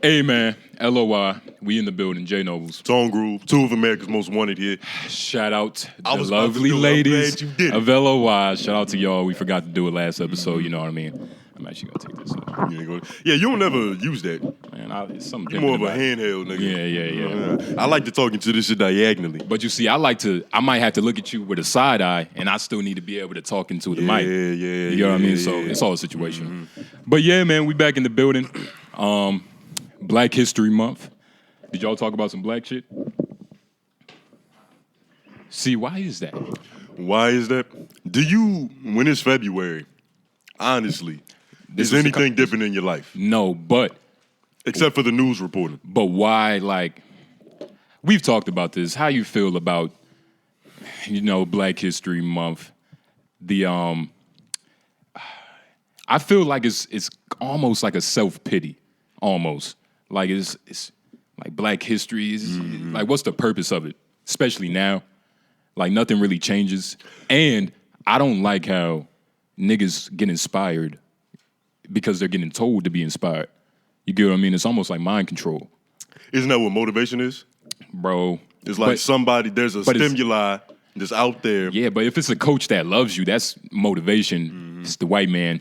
Hey, man. LOI. We in the building. J Nobles. Tone Groove. 2 of America's most wanted here. Shout out the lovely ladies of LOI. Shout out to y'all. We forgot to do it last episode. You know what I mean? I'm actually going to take this up. Yeah, you don't ever use that. Man, it's something You're more of a handheld nigga. Yeah. I like to talk into this shit diagonally. But you see, I might have to look at you with a side eye, and I still need to be able to talk into the mic. You know what I mean? So it's all a situation. But yeah, man, we back in the building. Black History Month. Did y'all talk about some black shit? See, why is that? Why is that? When it's February, honestly, is anything different in your life? No, but... Except for the news reporting. But why, like... We've talked about this. How you feel about, Black History Month? I feel like it's almost like a self-pity. Almost. Like it's like Black history is like, what's the purpose of it? Especially now. Like nothing really changes. And I don't like how niggas get inspired because they're getting told to be inspired. You get what I mean? It's almost like mind control. Isn't that what motivation is? Bro. It's like there's a stimuli that's out there. Yeah, but if it's a coach that loves you, that's motivation. It's the white man.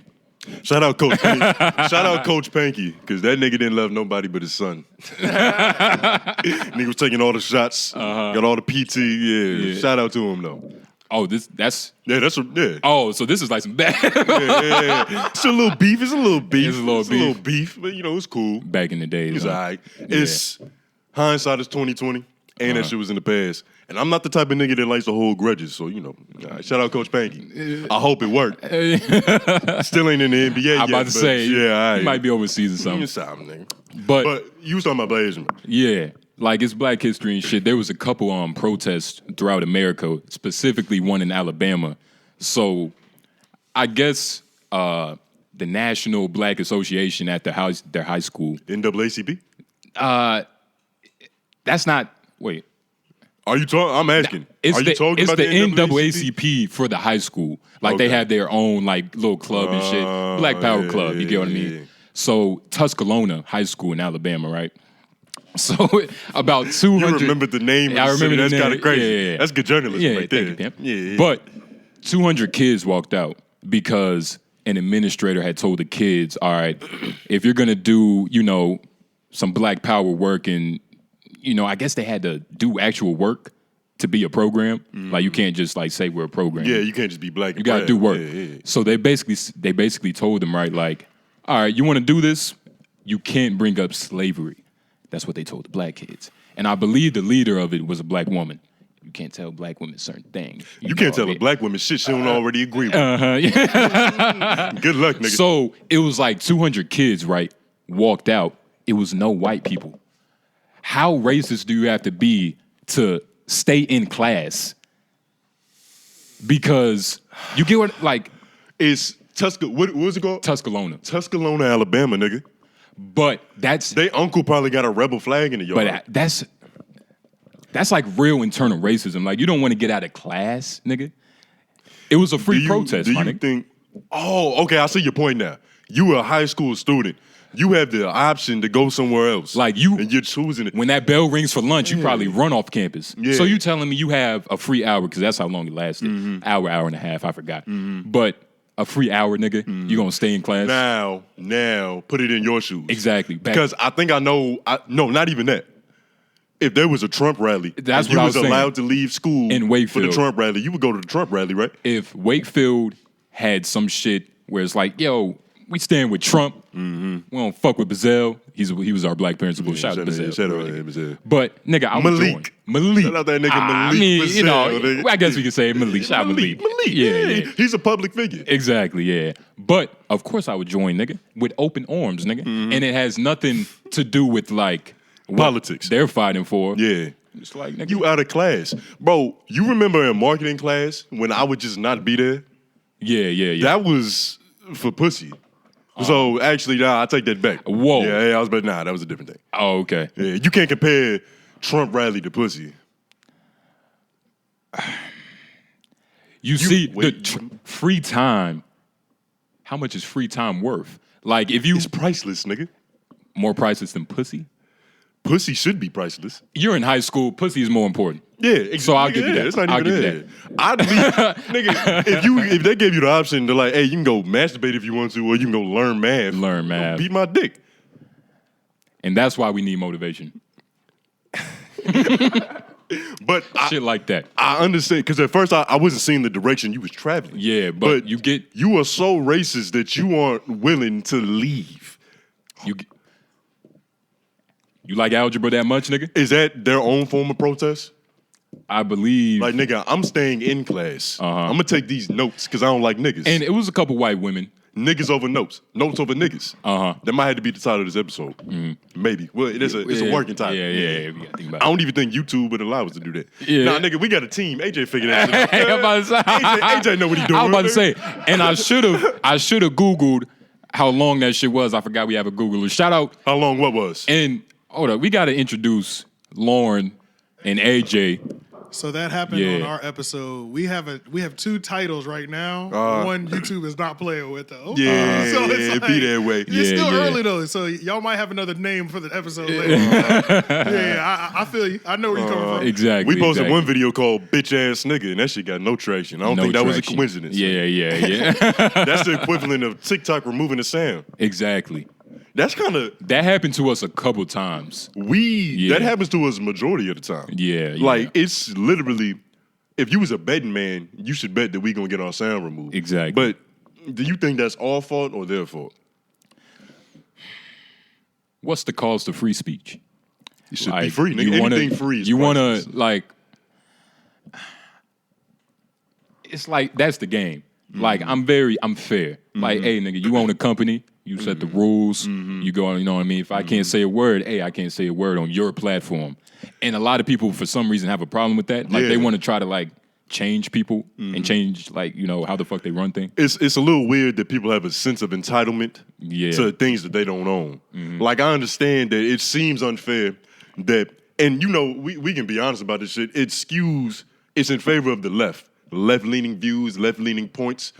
Shout out Coach Panky, because that nigga didn't love nobody but his son. Nigga was taking all the shots, got all the PT. Yeah. Shout out to him though. Oh, Oh, so this is like some bad. It's a little beef. It's a little beef, but it's cool. Back in the days, it's all right. It's hindsight is 2020, and that shit was in the past. And I'm not the type of nigga that likes to hold grudges, so shout out Coach Panky. I hope it worked. Still ain't in the NBA yet. I'm about to say, he might be overseas or something. Nigga. But you was talking about Black History Month. Yeah, like it's Black history and shit. There was a couple protests throughout America, specifically one in Alabama. So I guess the National Black Association at their high school. NAACP? That's not. Wait. Are you talking? I'm asking. Are you talking about the NAACP for the high school? Like they have their own like little club and shit. Black Power Club. You get what I mean? Yeah. So Tuscaloosa High School in Alabama, right? So about 200. You remember the name? I remember. That's kind of crazy. Yeah. That's good journalism right there. Thank you, pimp. But 200 kids walked out because an administrator had told the kids, "All right, if you're gonna do, some Black Power work and." I guess they had to do actual work to be a program. Like you can't just like say we're a program. Yeah, you can't just be black. You got to do work. Yeah. So they basically told them, right, like, all right, you want to do this? You can't bring up slavery. That's what they told the black kids. And I believe the leader of it was a black woman. You can't tell black women certain things. You can't tell a black woman shit she don't already agree with. Good luck, nigga. So it was like 200 kids, right, walked out. It was no white people. How racist do you have to be to stay in class? Because you get what, like... It's what was it called? Tuscaloosa, Alabama, nigga. But that's... They uncle probably got a rebel flag in the yard. But that's like real internal racism. Like, you don't want to get out of class, nigga. It was a free protest, my nigga. Oh, okay, I see your point now. You were a high school student. You have the option to go somewhere else. Like and you're choosing it. When that bell rings for lunch, you probably run off campus. Yeah. So you telling me you have a free hour, because that's how long it lasted. Hour and a half, I forgot. But a free hour, nigga, you gonna stay in class? Now, put it in your shoes. Exactly. Because I think I know, no, not even that. If there was a Trump rally, that's you was allowed to leave school in Wakefield for the Trump rally, you would go to the Trump rally, right? If Wakefield had some shit where it's like, yo, we stand with Trump. We don't fuck with 𝙿𝙻. He was our black principal. Shout out to 𝙿𝙻. But nigga, I was Malik. Shout out that nigga Malik. I mean, I guess we can say Malik. Shout out Malik. Yeah. He's a public figure. Exactly, yeah. But of course I would join, nigga, with open arms, nigga. And it has nothing to do with like politics they're fighting for. Yeah. It's like, nigga, you out of class. Bro, you remember in marketing class when I would just not be there? Yeah. That was for pussy. So actually, I take that back. Whoa. Yeah, I was, but that was a different thing. Oh, okay. Yeah, you can't compare Trump rally to pussy. Free time. How much is free time worth? Like if you, it's priceless, nigga. More priceless than pussy? Pussy should be priceless. You're in high school. Pussy is more important. Yeah, exactly. So I'll give you that. It's not I'll even give that. I'd leave, nigga. If they gave you the option to like, hey, you can go masturbate if you want to, or you can go learn math. Learn math. Beat my dick. And that's why we need motivation. But shit like that. I understand, because at first I wasn't seeing the direction you was traveling. Yeah, but you are so racist that you aren't willing to leave. You like algebra that much, nigga? Is that their own form of protest? I believe. Like, nigga, I'm staying in class. I'm gonna take these notes because I don't like niggas. And it was a couple white women. Niggas over notes. Notes over niggas. That might have to be the title of this episode. Maybe. Well, it's a working title. Yeah. We gotta think about I don't even think YouTube would allow us to do that. Yeah. Nah, nigga, we got a team. AJ figured that shit out. I'm about to say. AJ know what he doing. I was about to say. And I should have Googled how long that shit was. I forgot we have a Googler. Shout out. How long what was? And hold up, we gotta introduce Lauren and AJ. So that happened on our episode. We have two titles right now. One YouTube is not playing with though. Yeah, so it's like, be that way. It's still early though, so y'all might have another name for the episode later. I feel you. I know where you're coming from. Exactly. We posted one video called "Bitch Ass Nigga" and that shit got no traction. I don't think that was a coincidence. Yeah. That's the equivalent of TikTok removing the sound. Exactly. That's kind of... That happened to us a couple times. That happens to us majority of the time. Yeah. Like, it's literally... If you was a betting man, you should bet that we gonna get our sound removed. Exactly. But do you think that's our fault or their fault? What's the cost of free speech? It should be free, nigga. Anything free is priceless. It's like, that's the game. Like, I'm fair. Like, hey, nigga, you own a company. You set the rules. You go, you know what I mean? If I can't say a word, I can't say a word on your platform. And a lot of people, for some reason, have a problem with that. Like, they want to try to, like, change people and change, like, you know, how the fuck they run things. It's a little weird that people have a sense of entitlement to things that they don't own. Like, I understand that it seems unfair that, and, you know, we can be honest about this shit, it's in favor of the left-leaning views, left-leaning points.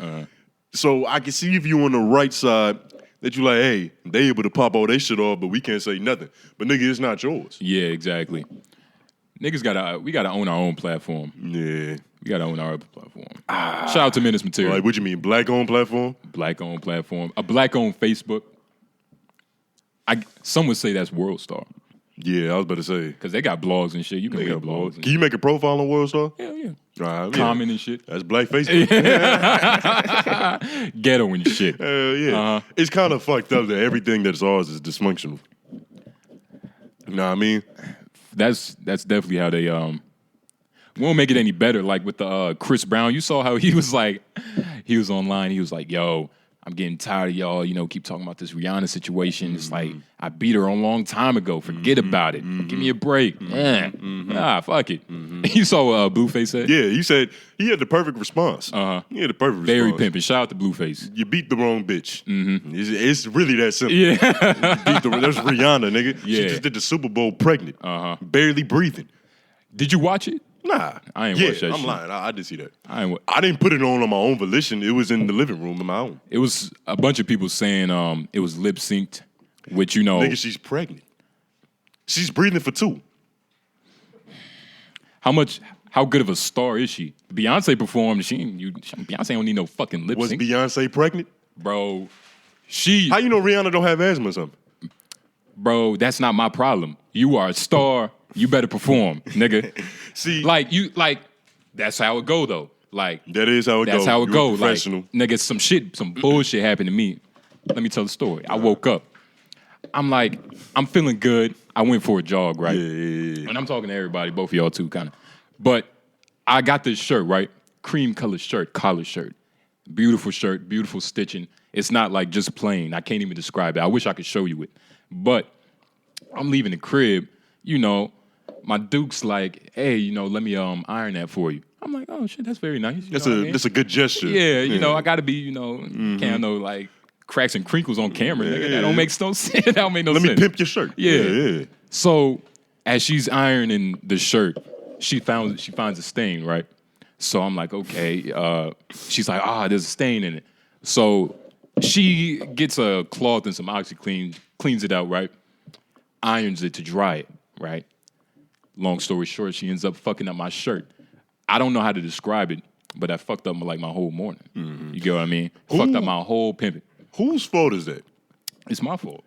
So I can see if you on the right side, that you like, hey, they able to pop all their shit off, but we can't say nothing. But nigga, it's not yours. Yeah, exactly. Niggas we gotta own our own platform. Yeah. We gotta own our own platform. Shout out to Menace Material. Like, what you mean, black-owned platform? Black-owned platform. A black-owned Facebook. Some would say that's WorldStar. Yeah, I was about to say. Because they got blogs and shit. You can make blogs. Can you make a profile on WorldStar? Hell yeah. Comment and shit. That's black Facebook. Ghetto and shit. Yeah. It's kind of fucked up that everything that's ours is dysfunctional. You know what I mean? That's definitely how they won't make it any better. Like with the Chris Brown, you saw how he was online. He was like, "Yo, I'm getting tired of y'all, you know, keep talking about this Rihanna situation. It's like, I beat her a long time ago. Forget about it. Give me a break. Fuck it." You saw what Blueface said? Yeah, he said he had the perfect response. He had the perfect response. Very pimping. Shout out to Blueface. You beat the wrong bitch. It's really that simple. Yeah. That's Rihanna, nigga. Yeah. She just did the Super Bowl pregnant. Barely breathing. Did you watch it? Nah. I ain't watch that I'm shit. lying. I did see that. I didn't put it on my own volition. It was in the living room of my own. It was a bunch of people saying it was lip synced, which, you know. Nigga, she's pregnant. She's breathing for 2. How good of a star is she? Beyonce performed. Beyonce don't need no fucking lip sync. Was Beyonce pregnant? Bro, How you know Rihanna don't have asthma or something? Bro, that's not my problem. You are a star. You better perform, nigga. See, that's how it go though. Like that is how it goes. That's how it go. Like, professional. nigga, some bullshit happened to me. Let me tell the story. I woke up. I'm like, I'm feeling good. I went for a jog, right? Yeah. And I'm talking to everybody, both of y'all too, kind of. But I got this shirt, right? Cream colored shirt, collar shirt. Beautiful shirt, beautiful stitching. It's not like just plain. I can't even describe it. I wish I could show you it. But I'm leaving the crib, you know, my Duke's like, hey, you know, let me iron that for you. I'm like, oh shit, that's very nice. That's a good gesture. Yeah, you know, I gotta be, you know, can't no like cracks and crinkles on camera, nigga. That don't make no sense. That don't make no sense. Let me pimp your shirt. Yeah. So as she's ironing the shirt, she finds a stain, right? So I'm like, okay. She's like, there's a stain in it. So she gets a cloth and some OxyClean, cleans it out, right? irons it to dry it, right? Long story short, she ends up fucking up my shirt. I don't know how to describe it, but I fucked up like my whole morning. Mm-hmm. You get what I mean? Fucked up my whole pimping. Whose fault is that? It's my fault.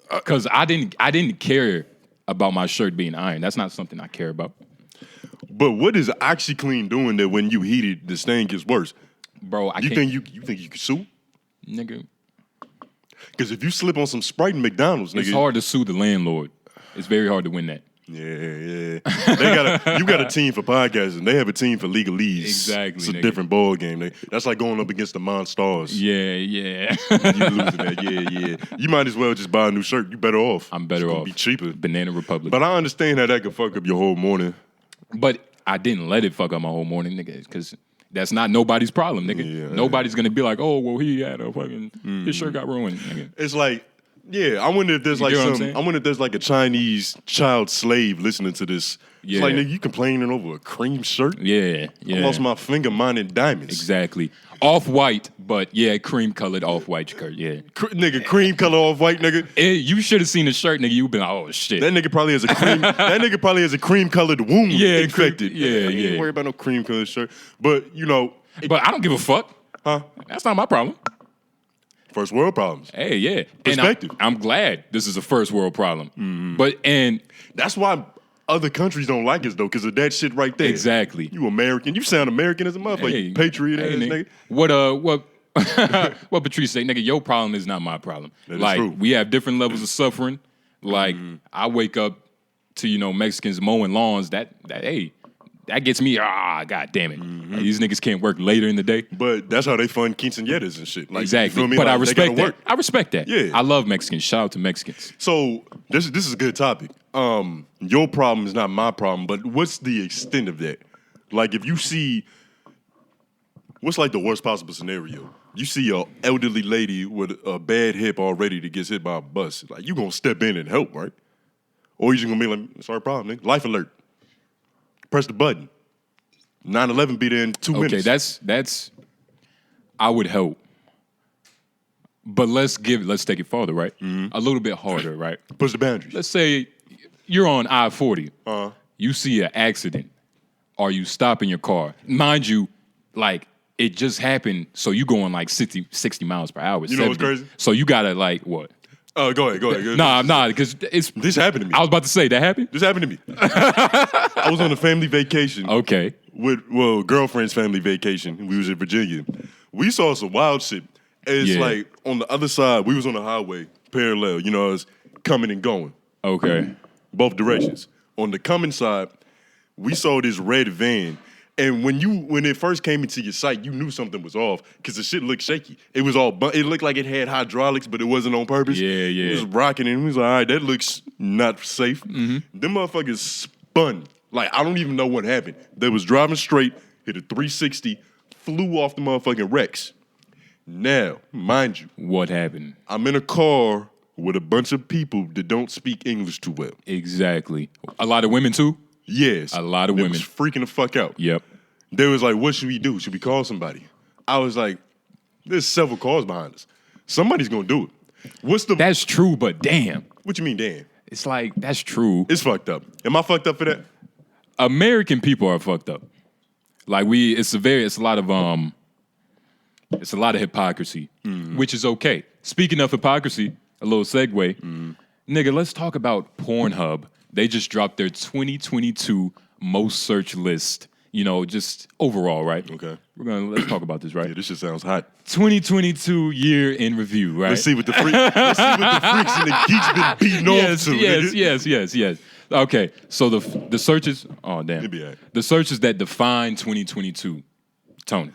Because I didn't care about my shirt being ironed. That's not something I care about. But what is OxyClean doing that when you heat it, the stain gets worse? Bro, you think you can sue? Nigga. Because if you slip on some Sprite in McDonald's, nigga. It's hard to sue the landlord. It's very hard to win that. Yeah. You got a team for podcasting. They have a team for legalese. Exactly. It's a different ball game. That's like going up against the Monstars. Yeah. You losing that. Yeah. You might as well just buy a new shirt. You better off. I'm better off. Be cheaper. Banana Republic. But I understand how that could fuck up your whole morning. But I didn't let it fuck up my whole morning, nigga, because that's not nobody's problem, nigga. Yeah, Nobody's gonna be like, oh, well, he had a fucking his shirt got ruined, nigga. It's like, I wonder if there's like a Chinese child slave listening to this. Yeah. It's like, nigga, you complaining over a cream shirt? Yeah. I lost my finger minding diamonds. Exactly. Off-white, but cream-colored off-white shirt, yeah. Nigga, cream color off-white, nigga. You should have seen the shirt, nigga. You've been like, oh, shit. That nigga probably has a cream-colored wound infected. Yeah. Ain't worry about no cream-colored shirt. But, But I don't give a fuck. Huh? That's not my problem. First world problems. Hey, yeah. Perspective. And I'm glad this is a first world problem. Mm-hmm. That's why other countries don't like us, though, because of that shit right there. Exactly. You American. You sound American as a motherfucker. Hey, you patriot ass nigga. What Patrice say, nigga, your problem is not my problem. That like, is true. we have different levels of suffering. Like, I wake up to, Mexicans mowing lawns. That gets me, god damn it. Like, these niggas can't work later in the day. But that's how they fund quinceañeras and shit. Like, exactly. You feel me? But like, I respect that. work. I respect that. Yeah. I love Mexicans. Shout out to Mexicans. So this is a good topic. Your problem is not my problem, but what's the extent of that? Like, if you see, what's like the worst possible scenario? You see an elderly lady with a bad hip already that gets hit by a bus. Like, you gonna step in and help, right? Or you just gonna be like, sorry, problem, nigga. Life alert. Press the button. 9/11 be there in 2 minutes. Okay, that's. I would help, but let's take it farther, right? A little bit harder, right? Push the boundaries. Let's say you're on I-40. You see an accident. Are you stopping your car? Mind you, like, it just happened, so you going like 60 miles per hour. You know what's crazy? So you gotta like what? Go ahead. Nah, because this happened to me. I was about to say that happened. This happened to me. I was on a family vacation. Okay. Girlfriend's family vacation. We was in Virginia. We saw some wild shit. It's like on the other side, we was on the highway, parallel. It's coming and going. Okay. Both directions. On the coming side, we saw this red van. And when it first came into your sight, you knew something was off because the shit looked shaky. It was it looked like it had hydraulics, but it wasn't on purpose. Yeah. It was rocking, and we was like, all right, that looks not safe. Them motherfuckers spun. Like, I don't even know what happened. They was driving straight, hit a 360, flew off the motherfucking wrecks. Now, mind you. What happened? I'm in a car with a bunch of people that don't speak English too well. Exactly. A lot of women, too? Yes. A lot of women. Was freaking the fuck out. Yep. They was like, what should we do? Should we call somebody? I was like, there's several cars behind us. Somebody's going to do it. That's true, but damn. What you mean, damn? It's like, that's true. It's fucked up. Am I fucked up for that? American people are fucked up. Like it's a lot of hypocrisy, which is okay. Speaking of hypocrisy, a little segue. Nigga, let's talk about PRONHub. They just dropped their 2022 most search list. Just overall, right? Okay. Let's talk about this, right? Yeah, this shit sounds hot. 2022 year in review, right? Let's see what the freaks and the geeks been beating off to. Yes. Okay, so the searches. Oh damn. The searches that define 2022. Tony.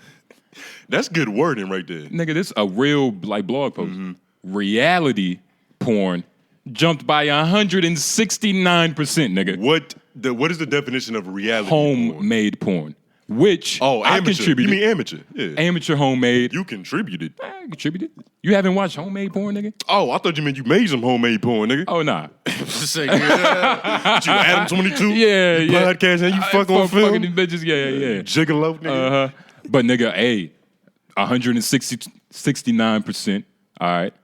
That's good wording right there. Nigga, this a real blog post. Reality porn jumped by 169%, nigga. What is the definition of reality homemade porn? Which I contributed. You mean amateur? Yeah. Amateur homemade. You contributed. I contributed. You haven't watched homemade porn, nigga? Oh, I thought you meant you made some homemade porn, nigga. Oh, nah. You Adam 22? Yeah. Podcast and you fuck on film? Fucking bitches, yeah. Gigolo, nigga. But nigga, 169%. All right.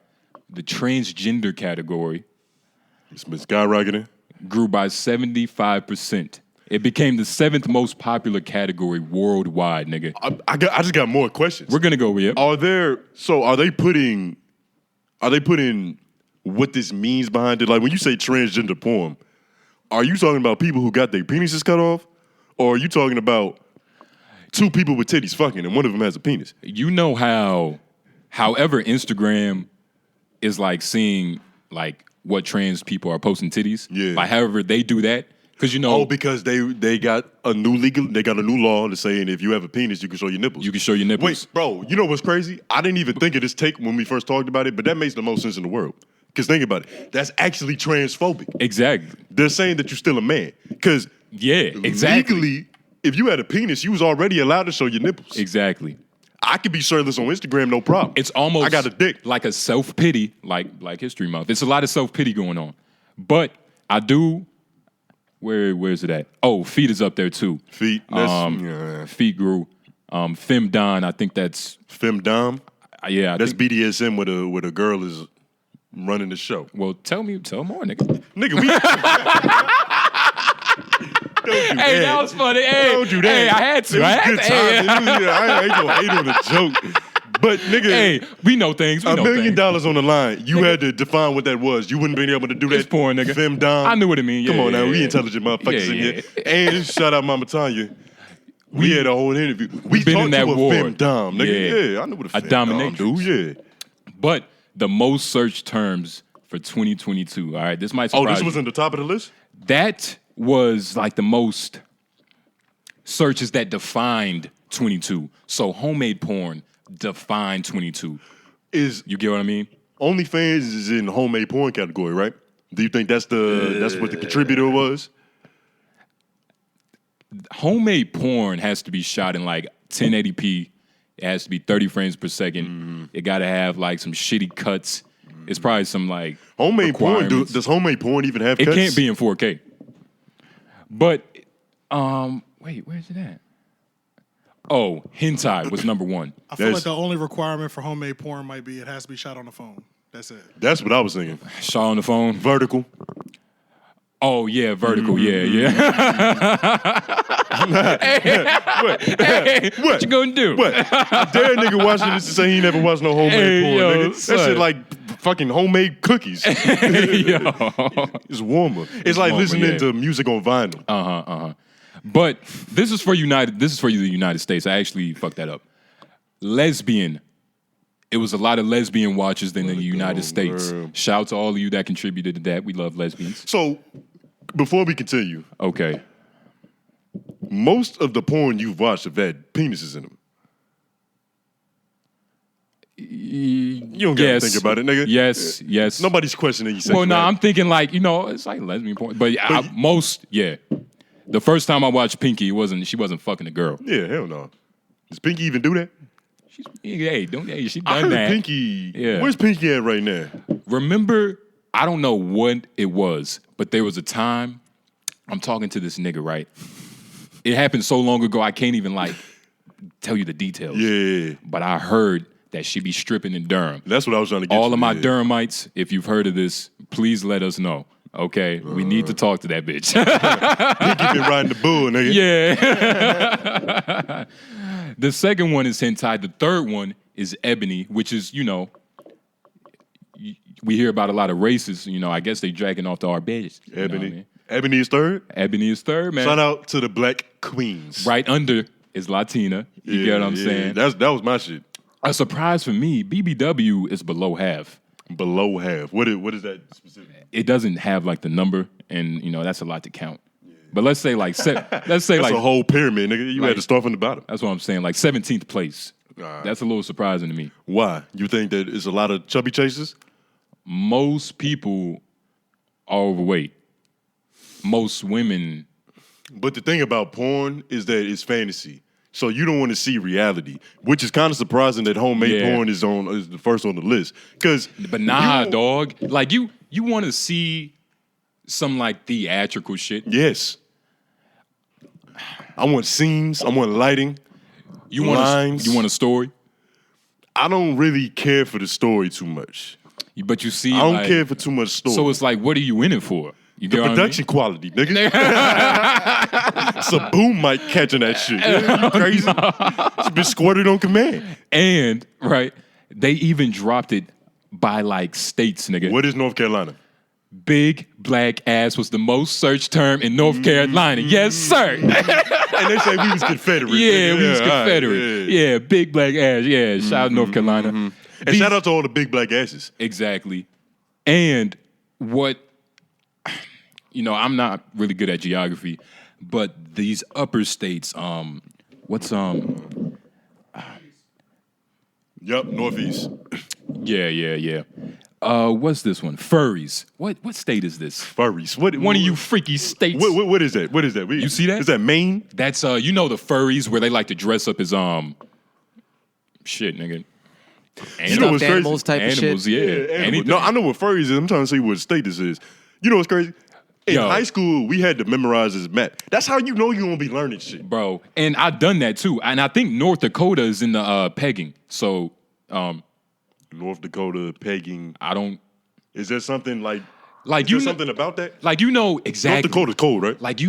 The transgender category. It's been skyrocketing. Grew by 75%. It became the 7th most popular category worldwide, nigga. I just got more questions. We're gonna go with it. Are they putting what this means behind it? Like when you say transgender porn, are you talking about people who got their penises cut off? Or are you talking about two people with titties fucking and one of them has a penis? You know however Instagram is like seeing like what trans people are posting titties. Yeah. Like however they do that. Because you know, because they got a new law that's saying if you have a penis, you can show your nipples. You can show your nipples. Wait, bro, you know what's crazy? I didn't even think of this take when we first talked about it, but that makes the most sense in the world. Because think about it, that's actually transphobic. Exactly. They're saying that you're still a man. Because exactly. legally, if you had a penis, you was already allowed to show your nipples. Exactly. I could be shirtless on Instagram, no problem. It's almost I got a dick. Like a self-pity, like Black History Month. It's a lot of self-pity going on. But I do... Where's it at? Oh, feet is up there too. Feet. Feet grew. Femdom, I think that's Femdom. Yeah, that's BDSM where a girl is running the show. Well, tell more, nigga. Nigga, we. Hey, that was funny. Hey, don't do that. Hey, I had to. I ain't gonna hate on the joke. But nigga, hey, we know things. $1 million on the line. You had to define what that was. You wouldn't been able to do that. It's porn, nigga. Femdom. I knew what it mean. Come on now, we yeah. intelligent motherfuckers in here. And shout out Mama Tanya. We had a whole interview. We been talked in that to a war. femdom, nigga. Yeah. I know what a femdom dominatrix. do. Yeah. But the most searched terms for 2022. All right, this might surprise Oh, this was in the top of the list? That was like the most searches that defined 22. So homemade porn defined 22. You get what I mean? OnlyFans is in homemade porn category, right? Do you think that's what the contributor was? Homemade porn has to be shot in like 1080p. It has to be 30 frames per second. Mm-hmm. It got to have like some shitty cuts. Mm-hmm. It's probably some like homemade porn. Does homemade porn even have cuts? It can't be in 4K. But wait, where's it at? Oh, hentai was number one. I feel like the only requirement for homemade porn might be it has to be shot on the phone. That's it. That's what I was thinking. Shot on the phone. Vertical. Oh, yeah, vertical. Mm-hmm. Yeah. Hey, what you gonna do? What? I dare a nigga watching this to say he never watched no homemade porn, nigga. That shit like fucking homemade cookies. It's warmer. It's like listening to music on vinyl. But this is for the United States. I actually fucked that up. Lesbian. It was a lot of lesbian watchers in the United States. Shout out to all of you that contributed to that. We love lesbians. So, before we continue. Okay. Most of the porn you've watched have had penises in them. You don't gotta think about it, nigga. Yes. Nobody's questioning you. Well, no, I'm thinking like, it's like lesbian porn. But the first time I watched Pinky, she wasn't fucking a girl. Yeah, hell no. Does Pinky even do that? She done I heard that. Pinky. Yeah. Where's Pinky at right now? Remember, I don't know what it was, but there was a time I'm talking to this nigga, right? It happened so long ago, I can't even like tell you the details. Yeah. But I heard that she be stripping in Durham. That's what I was trying to get All of my Durhamites, if you've heard of this, please let us know. Okay, we need to talk to that bitch. Pinky been riding the bull, nigga. Yeah. The second one is hentai. The third one is ebony, which is, we hear about a lot of races. I guess they dragging off to our bitches. Ebony. Ebony is third? Ebony is third, man. Shout out to the black queens. Right under is Latina. You get what I'm saying? That was my shit. A surprise for me, BBW is below half. Below half. What is that specifically? It doesn't have like the number, and that's a lot to count. Yeah. But let's say like that's a whole pyramid, nigga. You had to start from the bottom. That's what I'm saying. Like 17th place. That's a little surprising to me. Why? You think that it's a lot of chubby chasers? Most people are overweight. Most women. But the thing about porn is that it's fantasy. So you don't want to see reality, which is kind of surprising that homemade porn is the first on the list. But nah, dog. Like you want to see some like theatrical shit. Yes. I want scenes. I want lighting. You want lines. You want a story? I don't really care for the story too much. But you see, I don't like, care for too much story. So it's like, what are you in it for? You the get production quality, nigga. It's a boom mic catching that shit. You crazy? It's been squirted on command. And, right, they even dropped it by, like, states, nigga. What is North Carolina? Big black ass was the most searched term in North Carolina. Yes, sir. And they say we was Confederate. Yeah, we was Confederate. Right, yeah, big black ass. Yeah, shout out North Carolina. And shout out to all the big black asses. Exactly. And what, I'm not really good at geography, but these upper states, Yup, Northeast. Yeah. What's this one? Furries. What state is this? Furries. One of you freaky states. What is that? What is that? You see that? Is that Maine? That's the furries where they like to dress up as shit, nigga. You know what's crazy? Animals type of shit. Animals, yeah. Anything. No, I know what furries is. I'm trying to see what state this is. You know what's crazy? In high school, we had to memorize this map. That's how you know you're gonna be learning shit, bro. And I've done that too. And I think North Dakota is in the pegging. So, North Dakota pegging. I don't. Is there something like something about that? Like exactly. North Dakota's cold, right? Like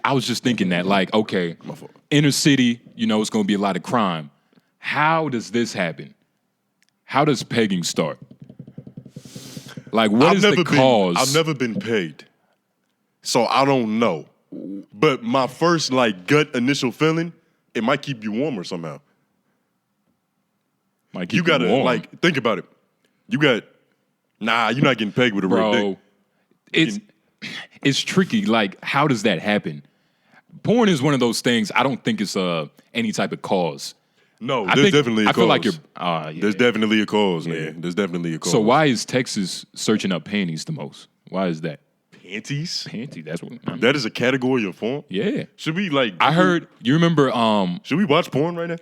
I was just thinking that. Like, okay, inner city, it's gonna be a lot of crime. How does this happen? How does pegging start? Like, what is the cause? I've never been pegged, so I don't know. But my first gut initial feeling, it might keep you warmer somehow. You gotta think about it. You're not getting pegged with a real dick. It's tricky. Like, how does that happen? Porn is one of those things. I don't think it's any type of cause. No, there's definitely a cause. I feel like you're. There's definitely a cause, man. There's definitely a cause. So why is Texas searching up panties the most? Why is that? Panties? Panty. That's what. That is a category of porn. Yeah. Should we I heard. You remember? Should we watch porn right now?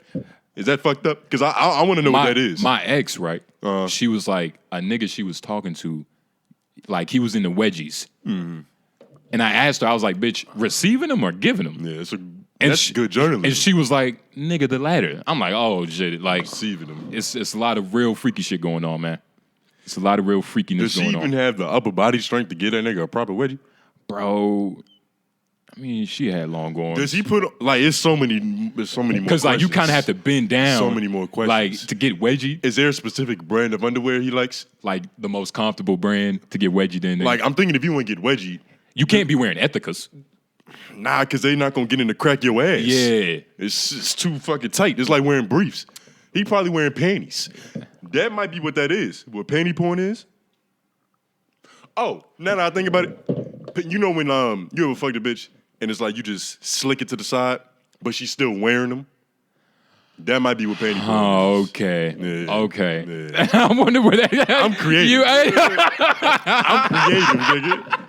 Is that fucked up? Because I want to know what that is. My ex, right? She was like a nigga she was talking to, like he was in the wedgies. Mm-hmm. And I asked her, I was like, bitch, receiving them or giving them? Yeah, that's good journalism. And she was like, nigga, the latter. I'm like, oh shit, like receiving them. It's a lot of real freaky shit going on, man. It's a lot of real freakiness going on. Does she even have the upper body strength to get that nigga a proper wedgie? Bro, I mean, she had long arms. Does he put it's so many more questions. Because you kind of have to bend down. So many more questions. Like to get wedgie. Is there a specific brand of underwear he likes? Like the most comfortable brand to get wedgie in. Like I'm thinking if you want to get wedgie, you can't be wearing Ethicas. Nah, because they not gonna get in to crack your ass. Yeah, it's too fucking tight. It's like wearing briefs. He probably wearing panties. That might be what that is. What panty porn is. Oh, now that I think about it, you know when you ever fucked a bitch and it's like you just slick it to the side, but she's still wearing them. That might be what panty porn is. Okay. Yeah. Okay. Yeah. I wonder where that. I'm creative. I'm creative, nigga.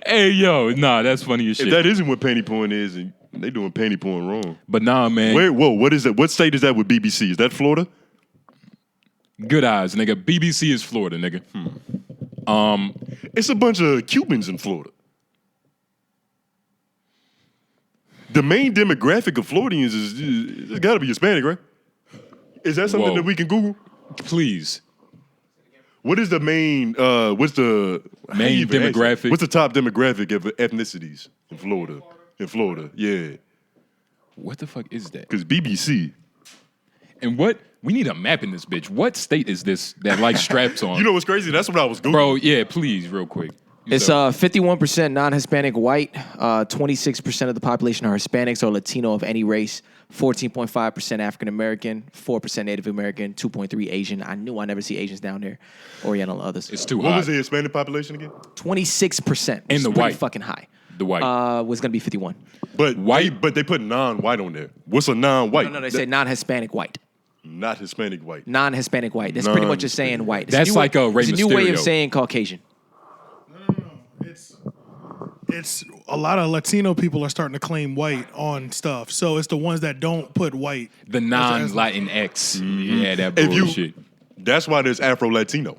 Hey, yo, nah, that's funny as shit. If that isn't what panty porn is, and they doing panty porn wrong. But nah, man. What is that? What state is that with BBC? Is that Florida? Good eyes, nigga. BBC is Florida, nigga. It's a bunch of Cubans in Florida. The main demographic of Floridians is it's got to be Hispanic, right? Is that something that we can Google? Please. What is the main? What's the main demographic? What's the top demographic of ethnicities in Florida? In Florida, yeah. What the fuck is that? Because BBC. And what? We need a map in this bitch. What state is this that like straps on? You know what's crazy? That's what I was Googling. Bro, yeah, please, real quick. It's 51% non-Hispanic white, 26% of the population are Hispanics or Latino of any race, 14.5% African American, 4% Native American, 2.3% Asian. I knew I never see Asians down there, Oriental others. It's too high. What was the Hispanic population again? 26%. And the white. Fucking high. The white. Was going to be 51. But white, but they put non-white on there. What's a non-white? No, they say non-Hispanic white. Not Hispanic white. Non-Hispanic white. That's pretty much just saying white. That's like a Rey Mysterio. It's a new way of saying Caucasian. No. It's a lot of Latino people are starting to claim white on stuff. So it's the ones that don't put white. The non-Latinx. Yeah, that bullshit. That's why there's Afro-Latino.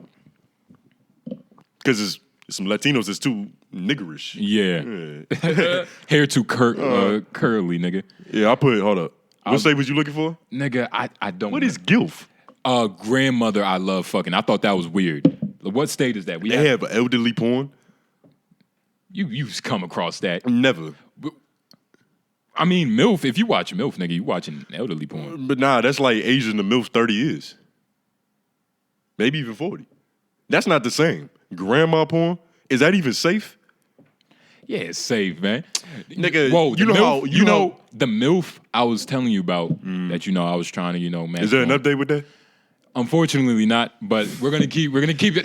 Because some Latinos is too niggerish. Yeah. Hair too curly, nigga. Yeah, hold up. What state was you looking for? Nigga, I don't. What is GILF? Grandmother, I love fucking. I thought that was weird. What state is that? They have elderly porn. You've come across that. Never. I mean, MILF, if you watch MILF, nigga, you watching elderly porn. But nah, that's like Asian to MILF 30 years. Maybe even 40. That's not the same. Grandma porn? Is that even safe? Yeah, it's safe, man. Nigga, Whoa, you know MILF, how... You know the MILF I was telling you about that, I was trying to, match. Is there an on. update with that? Unfortunately not, but we're gonna keep them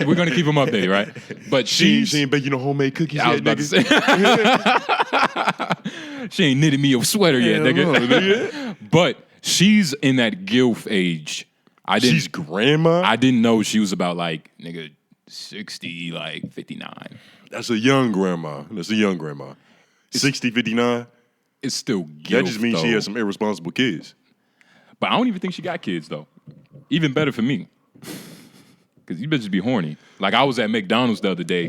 updated, right? But She ain't baking no homemade cookies I was yet, about nigga. to say, she ain't knitted me a sweater yet, nigga. But she's in that gilf age. She's grandma? I didn't know she was about like, nigga, 60, like 59. That's a young grandma. 60, 59? It's still gilf, That just means she though. has some irresponsible kids. But I don't even think she got kids, though. Even better for me. Because you bitches be horny. Like, I was at McDonald's the other day.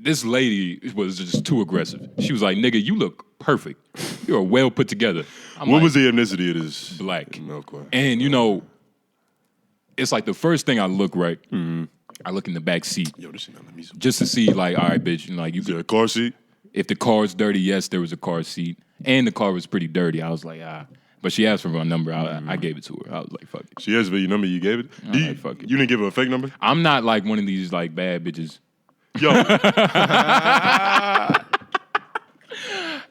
This lady was just too aggressive. She was like, nigga, you look perfect. You're well put together. What was the ethnicity of this? Black. Okay. And, it's like the first thing I look, right? Mm-hmm. I look in the back seat. Yo, this shit not let me... Just to see, like, all right, bitch, like, you Is there could... a car seat? If the car's dirty, yes, there was a car seat. And the car was pretty dirty. I was like, But she asked for my number. I gave it to her. I was like, fuck it. She asked for your number, you gave it? Fuck it. You didn't give her a fake number? I'm not like one of these like bad bitches. Yo.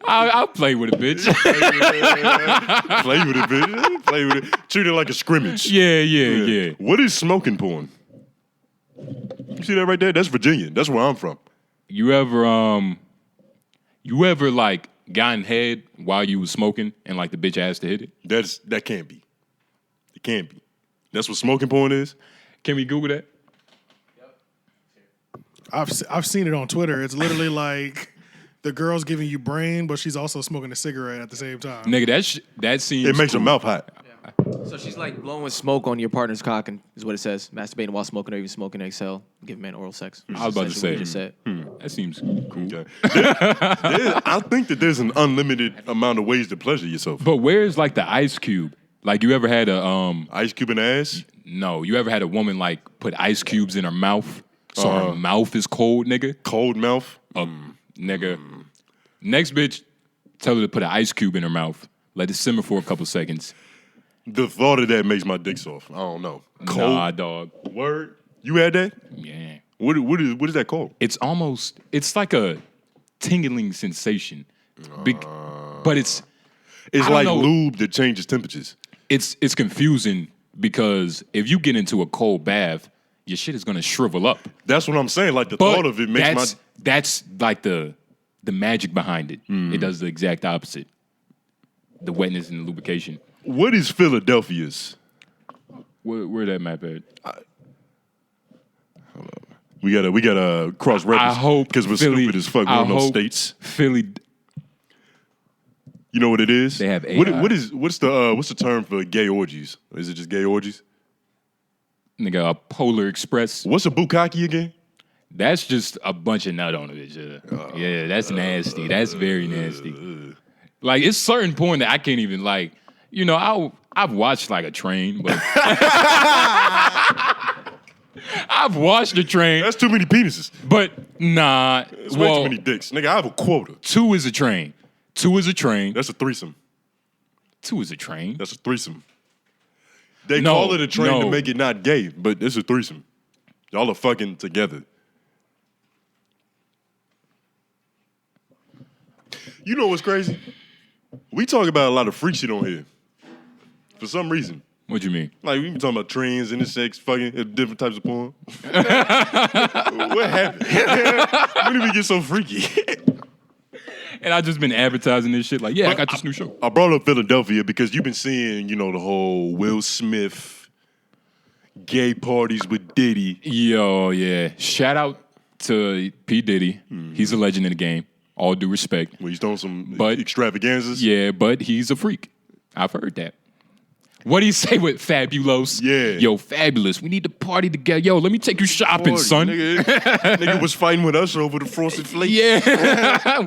I'll play with a bitch. Play with it, bitch. Play with it. Treat it like a scrimmage. Yeah. What is smoking porn? You see that right there? That's Virginia. That's where I'm from. You ever like gotten head while you was smoking and like the bitch asked to hit it? That can't be. It can't be. That's what smoking porn is? Can we Google that? I've seen it on Twitter. It's literally like the girl's giving you brain, but she's also smoking a cigarette at the same time. Nigga, that seems It makes cool. her mouth hot. So she's like blowing smoke on your partner's cock, and is what it says. Masturbating while smoking or even smoking XL. Give man oral sex. I was about to say. What you just said. That seems cool. Okay. I think that there's an unlimited amount of ways to pleasure yourself. But where's like the ice cube? Like you ever had a Ice cube in the ass? No, you ever had a woman like put ice cubes in her mouth so her mouth is cold, nigga? Cold mouth? Nigga. Next bitch, tell her to put an ice cube in her mouth. Let it simmer for a couple seconds. The thought of that makes my dick soft. I don't know. Cold? Nah, dog. Word? You had that? Yeah. What is that called? It's like a tingling sensation. But it's It's I don't like know. lube that changes temperatures. it's confusing because if you get into a cold bath, your shit is gonna shrivel up. That's what I'm saying. Like the But thought of it makes that's like the magic behind it. It does the exact opposite. The wetness and the lubrication. What is Philadelphia's? Where that map at? We gotta cross I reference hope because we're Philly- stupid as fuck. We I don't know hope states. Philly. You know what it is? They have What, AI. what's the term for gay orgies? Is it just gay orgies? Nigga, a Polar Express. What's a bukkake again? That's just a bunch of nut on it. Yeah, that's nasty. That's very nasty. Like, it's certain porn that I can't even, like, I've watched, like, a train, but... I've watched a train, That's too many penises. but nah. That's way too many dicks. Nigga, I have a quota. 2 is a train. 2 is a train. That's a threesome. 2 is a train. That's a threesome. They No, call it a train to no. make it not gay, but it's a threesome. Y'all are fucking together. You know what's crazy? We talk about a lot of freak shit on here. For some reason. What you mean? Like, we been talking about trains, intersex, fucking different types of porn. What happened? When did we get so freaky? And I just been advertising this shit. Like, yeah, I got this new show. I brought up Philadelphia because you've been seeing, the whole Will Smith gay parties with Diddy. Yo, yeah. Shout out to P. Diddy. He's a legend in the game. All due respect. Where he's throwing some But- extravaganzas. Yeah, but he's a freak. I've heard that. What do you say with Fabulous? Yeah. Yo, Fabulous. We need to party together. Yo, let me take you shopping, son. Nigga was fighting with us over the frosted flakes. Yeah.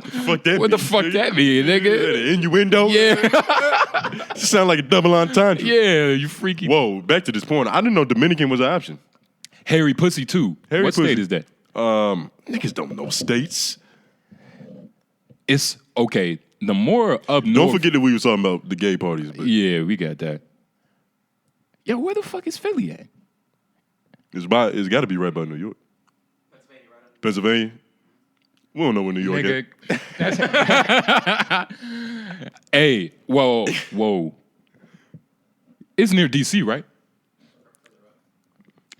Fuck that. What the fuck that mean, nigga? The innuendo. Yeah. Sound like a double entendre. Yeah, you freaky. Whoa, back to this point. I didn't know Dominican was an option. Hairy pussy too. Hairy what pussy. state is that? Niggas don't know states. It's okay. The more up north. Don't forget that we were talking about the gay parties. But Yeah, we got that. Yo, where the fuck is Philly at? it's got to be right by New York. Pennsylvania. We don't know where New York is. Hey, whoa. It's near DC, right?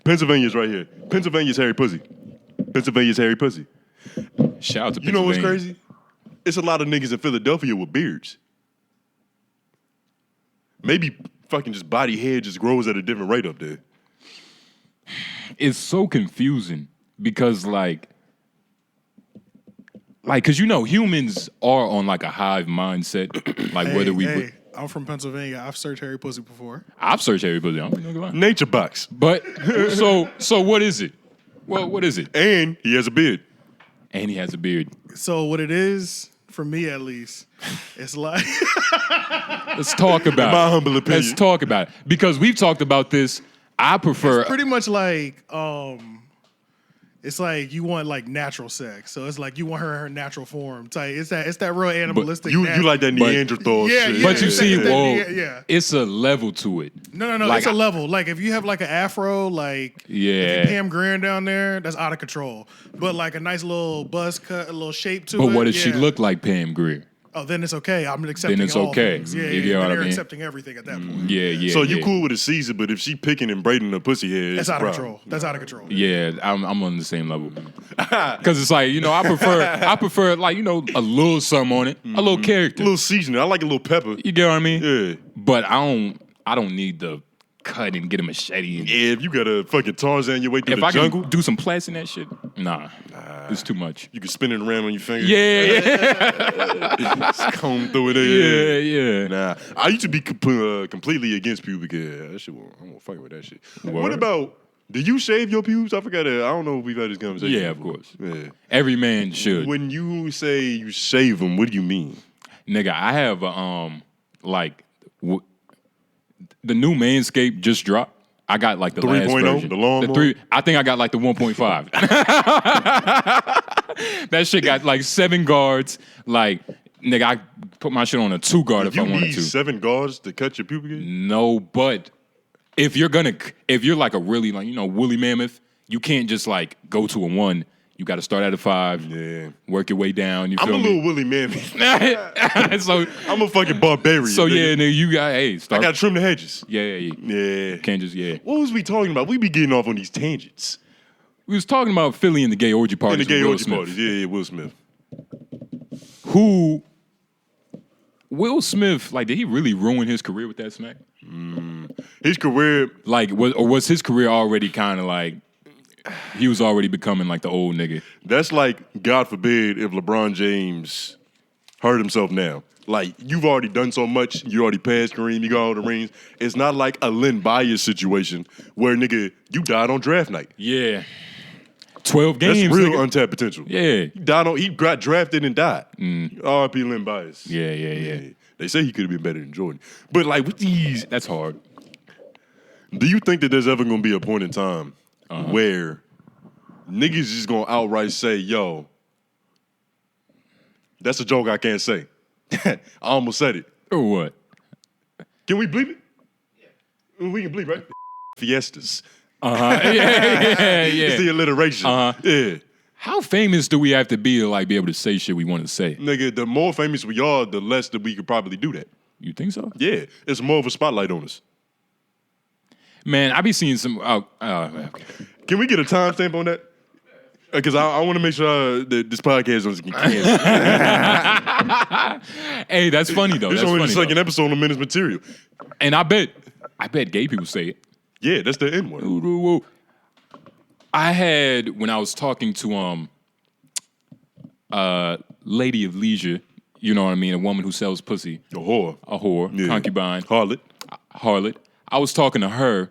Pennsylvania's right here. Pennsylvania's hairy pussy. Pennsylvania's hairy pussy. Shout out to You know what's Pennsylvania. crazy? It's a lot of niggas in Philadelphia with beards. Maybe fucking just body hair just grows at a different rate up there. It's so confusing because like, cause you know humans are on like a hive mindset. Like whether we, Hey, I'm from Pennsylvania. I've searched hairy pussy before. I've searched everybody. I'm not gonna lie. Nature box. But so what is it? Well, what is it? And he has a beard. And he has a beard. So what it is, for me at least, it's like Let's talk about my it. humble opinion. Let's talk about it. Because we've talked about this. I prefer pretty much like it's like you want like natural sex. So it's like you want her in her natural form. Type. It's that real animalistic. You like that but- Neanderthal Yeah, shit. yeah. But you see, that- whoa, yeah. it's a level to it. No. Like, It's a level. Like if you have like an afro, like if Yeah. you Pam Grier down there, that's out of control. But like a nice little buzz cut, a little shape to it. But what if she yeah. look like Pam Grier? Oh, then it's okay. I'm accepting. Then it's all okay. things. Yeah, You yeah. get what Then I you're mean? accepting everything at that point. Yeah. So you yeah. cool with a Caesar, but if she picking and braiding her pussy hair, That's it's a out of problem. control. That's out of control. Yeah, I'm on the same level. Because it's like, you know, I prefer like, you know, a little something on it, a little character. A little seasoning. I like a little pepper. You get what I mean? Yeah. But I don't need the cut and get a machete. And, Yeah, if you got a fucking Tarzan your way through if the I jungle, can do some plats in that shit, nah, it's too much. you can spin it around on your finger. Yeah. Just comb through it. Yeah. Nah, I used to be completely against pubic hair. That shit, I'm gonna fight with that shit. What Word. about? Do you shave your pubes? I forgot. I don't know if we've had this conversation. Yeah, of before. course. Yeah. Every man should. When you say you shave them, what do you mean? Nigga, I have the new Manscaped just dropped. I got like the 3.0, last version. the lawnmower? I think I got like the 1.5. That shit got like 7 guards. Like, nigga, I put my shit on a 2 guard if I You wanted need to. 7 guards to cut your pubic hair? No, but if you're like a really like, you know, woolly mammoth, you can't just like go to a 1. You got to start at a 5. Yeah. Work your way down. You I'm feel a me? little woolly man. So I'm a fucking barbarian. So nigga. yeah, nigga, you got I start. gotta trim the hedges. Yeah. Yeah. Can't just What was we talking about? We be getting off on these tangents. We was talking about Philly and the gay orgy In parties. the gay with Will orgy Smith. parties. Yeah, Will Smith. Who? Will Smith? Like, did he really ruin his career with that smack? His career, Like, was his career already kind of like he was already becoming like the old nigga? that's like, God forbid, if LeBron James hurt himself now. Like, you've already done so much. You already passed Kareem. You got all the rings. It's not like a Len Bias situation where, nigga, you died on draft night. Yeah. 12 games. That's real nigga. untapped potential. Yeah. He got drafted and died. R.I.P. Len Bias. Yeah. They say he could have been better than Jordan. But like with these, That's hard. do you think that there's ever gonna be a point in time where niggas just gonna outright say, yo, that's a joke I can't say. I almost said it. Or what? Can we bleep it? Yeah. We can bleep, right? Fiestas. Yeah. It's the alliteration. Yeah. How famous do we have to be be able to say shit we want to say? Nigga, the more famous we are, the less that we could probably do that. You think so? Yeah. It's more of a spotlight on us. Man, I be seeing some. Can we get a timestamp on that? Because I want to make sure that this podcast doesn't get canceled. Hey, that's funny though. This That's only funny. the second Though. episode on Menace material. And I bet gay people say it. Yeah, that's the N word. I had when I was talking to lady of leisure, you know what I mean, a woman who sells pussy, A whore. a whore, Yeah. concubine, Harlot. harlot. I was talking to her,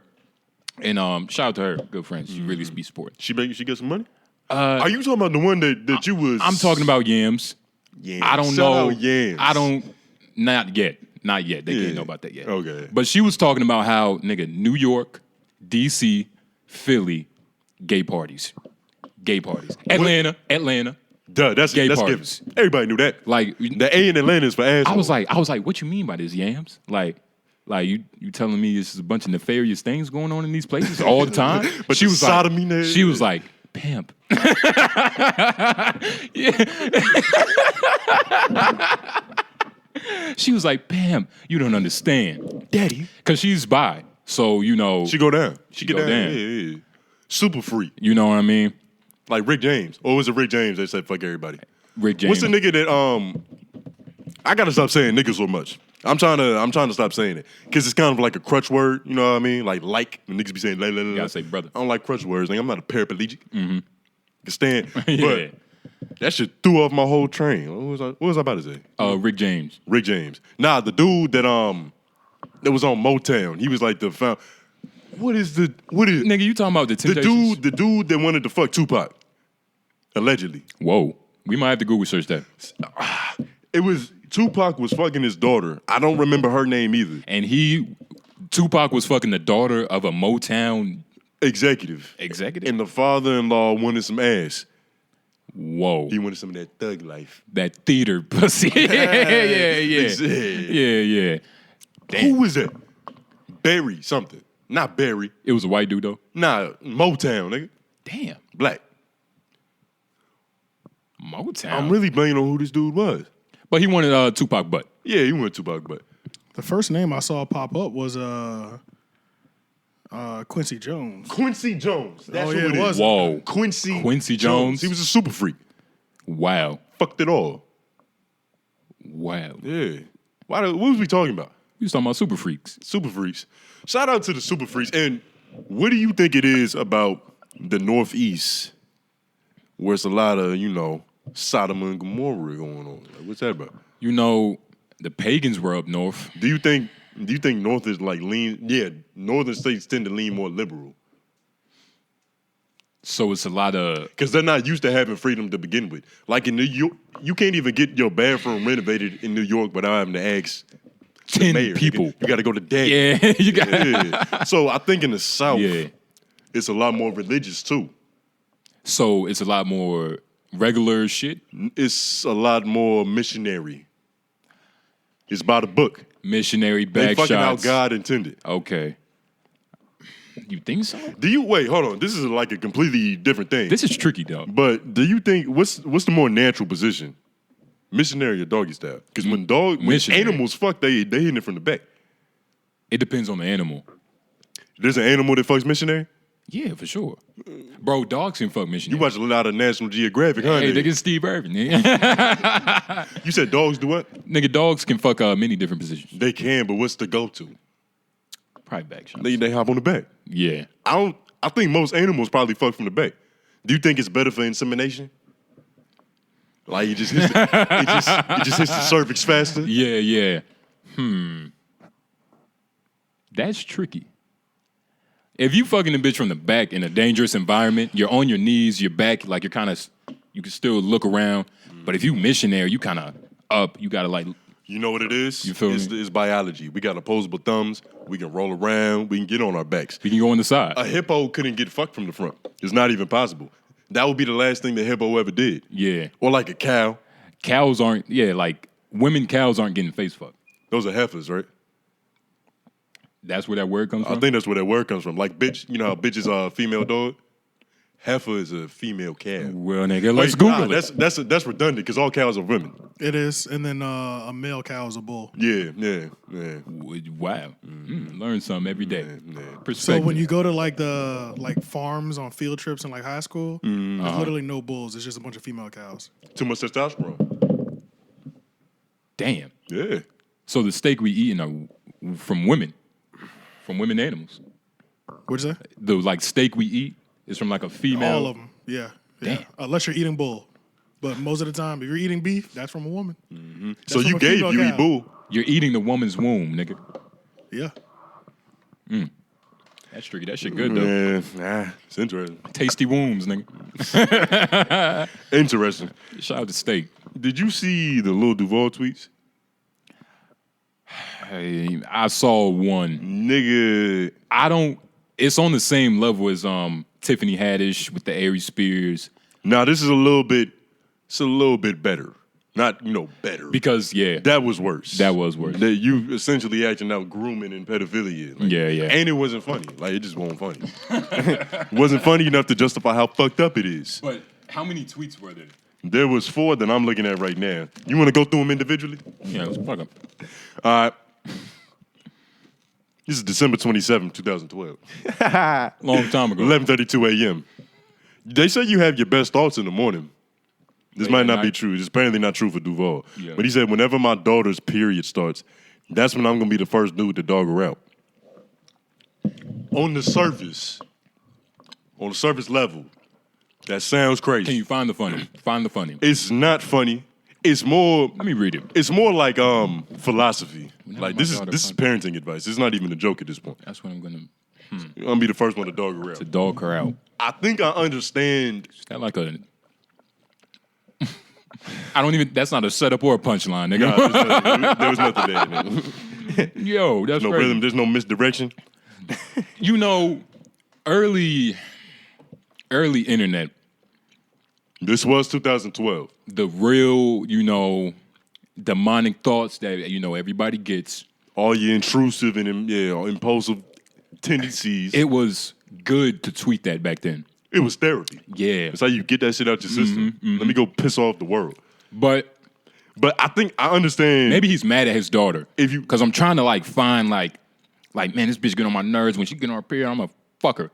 and shout out to her, good friend. She really speaks sport. She get some money? Are you talking about the one that you was? I'm talking about Yams. Yams. I don't Shout know. out Yams. I don't. Not yet. Not yet. They can't know about that yet. Okay. But she was talking about how nigga New York, DC, Philly, gay parties. Atlanta. Duh, that's Gay given. parties. Everybody knew that. Like The A in Atlanta is for assholes. I was like, what you mean by this, Yams? Like you telling me this is a bunch of nefarious things going on in these places all the time? But she the was sodomy like, there- she was like, pimp. She was like, pimp, you don't understand, daddy, because she's bi, so you know she go down. She get go down. down. Yeah. Super freak. You know what I mean? Like Rick James. Or was it Rick James that said fuck everybody? Rick James. What's the nigga that I gotta stop saying nigga so much. I'm trying to stop saying it. Cause it's kind of like a crutch word, you know what I mean? Like when niggas be saying la la la. You gotta say brother. I don't like crutch words. Like, I'm not a paraplegic. Mm-hmm. Can stand. Yeah. But that shit threw off my whole train. What was I about to say? Rick James. Rick James. Nah, the dude that was on Motown. He was like the what is Nigga, you talking about the Temptations? the dude that wanted to fuck Tupac. Allegedly. Whoa. We might have to Google search that. It was Tupac was fucking his daughter. I don't remember her name either. And Tupac was fucking the daughter of a Motown Executive. And the father-in-law wanted some ass. Whoa. He wanted some of that thug life. That theater pussy. yeah. Damn. Who was that? Barry something. Not Barry. It was a white dude though? Nah, Motown, nigga. Damn. Black. Motown. I'm really blaming on who this dude was. But he wanted Tupac butt. Yeah, he wanted Tupac butt. The first name I saw pop up was Quincy Jones. Quincy Jones. That's yeah, who it it was. is. Whoa. Quincy Jones. He was a super freak. Wow. Fucked it all. Wow. Yeah. What was we talking about? We was talking about super freaks. Super freaks. Shout out to the super freaks. And what do you think it is about the Northeast where it's a lot of, Sodom and Gomorrah going on? Like, what's that about? You know, the pagans were up north. Do you think North is like lean? Yeah, northern states tend to lean more liberal. So it's a lot of... Because they're not used to having freedom to begin with. Like in New York, you can't even get your bathroom renovated in New York without having to ask 10 mayor. people. You got to go to dad. Yeah, you got... Yeah. So I think in the South, Yeah. it's a lot more religious too. So it's a lot more regular shit? It's a lot more missionary. It's by the book. Missionary They back fucking shots. how God intended. Okay. You think so? Wait, hold on. This is like a completely different thing. This is tricky, though. But do you think what's the more natural position? Missionary or doggy style? Because when Missionary. animals fuck, they hitting it from the back. It depends on the animal. There's an animal that fucks missionary? Yeah, for sure. Bro, dogs can fuck missionary. You watch a lot of National Geographic, huh? Hey, nigga? nigga, Steve Irvin. Nigga. You said dogs do what? Nigga, dogs can fuck many different positions. They can, but what's the go-to? Probably back shots. They hop on the back. Yeah. I think most animals probably fuck from the back. Do you think it's better for insemination? Like it just hits it just hits the cervix faster? Yeah. That's tricky. If you fucking a bitch from the back in a dangerous environment, you're on your knees, you're back, like you can still look around. But if you missionary, you kind of up, you gotta like... You know what it is? You feel me? It's biology. We got opposable thumbs. We can roll around. We can get on our backs. We can go on the side. A hippo couldn't get fucked from the front. It's not even possible. That would be the last thing the hippo ever did. Yeah. Or like a cow. Cows aren't, like women cows aren't getting face fucked. Those are heifers, right? That's where that word comes I from? think that's where that word comes from. Like bitch, you know how bitch is a female dog? Heifer is a female cow. Well, nigga, let's Google it. That's redundant because all cows are women. It is, and then a male cow is a bull. Yeah. Wow. Learn something every day. So Perspective. when you go to like the farms on field trips in like high school, there's literally no bulls. It's just a bunch of female cows. Too much testosterone. Damn. Yeah. So the steak we eating are from women animals. What'd you say? The like steak we eat is from like a female. All of them. Yeah. Damn. Unless you're eating bull. But most of the time, if you're eating beef, that's from a woman. So from you a gave female you cow. eat bull. You're eating the woman's womb, nigga. Yeah. That's tricky. That shit good though. Yeah, it's interesting. Tasty wombs, nigga. Interesting. Shout out to Steak. Did you see the Lil Duval tweets? Hey, I saw one. Nigga, It's on the same level as Tiffany Haddish with the Aries Spears. nah, this is a little bit. It's a little bit better. Not better. Because That was worse. That was worse. That you essentially acting out grooming and pedophilia. Like, Yeah. And it wasn't funny. Like, it just wasn't funny. It wasn't funny enough to justify how fucked up it is. But how many tweets were there? There was 4 that I'm looking at right now. You want to go through them individually? Yeah, let's fuck up. All right. This is December 27th, 2012. Long time ago. 11:32 a.m. They say you have your best thoughts in the morning. This might not be true. It's apparently not true for Duval. Yeah. But he said, whenever my daughter's period starts, that's when I'm going to be the first dude to dog her out. On the surface level, that sounds crazy. Can you find the funny? Find the funny. It's not funny. It's more. Let me read it. It's more like philosophy. Whenever Like my this is daughter parenting advice. It's not even a joke at this point. That's what I'm gonna I'm gonna be the first one to dog her out. to dog her out. I think I understand. Is that like a? I don't even. That's not a setup or a punchline, nigga. Nah, there was nothing there. Nigga. Yo, that's No crazy. rhythm. There's no misdirection. Early internet. This was 2012. The real, demonic thoughts that everybody gets. All your intrusive and impulsive tendencies. It was good to tweet that back then. It was therapy. Yeah, It's how you get that shit out your system. Let me go piss off the world. but But I think I understand. maybe he's mad at his daughter. If you- because I'm trying to find man, this bitch get on my nerves. When she get on her period, I'm gonna fuck her.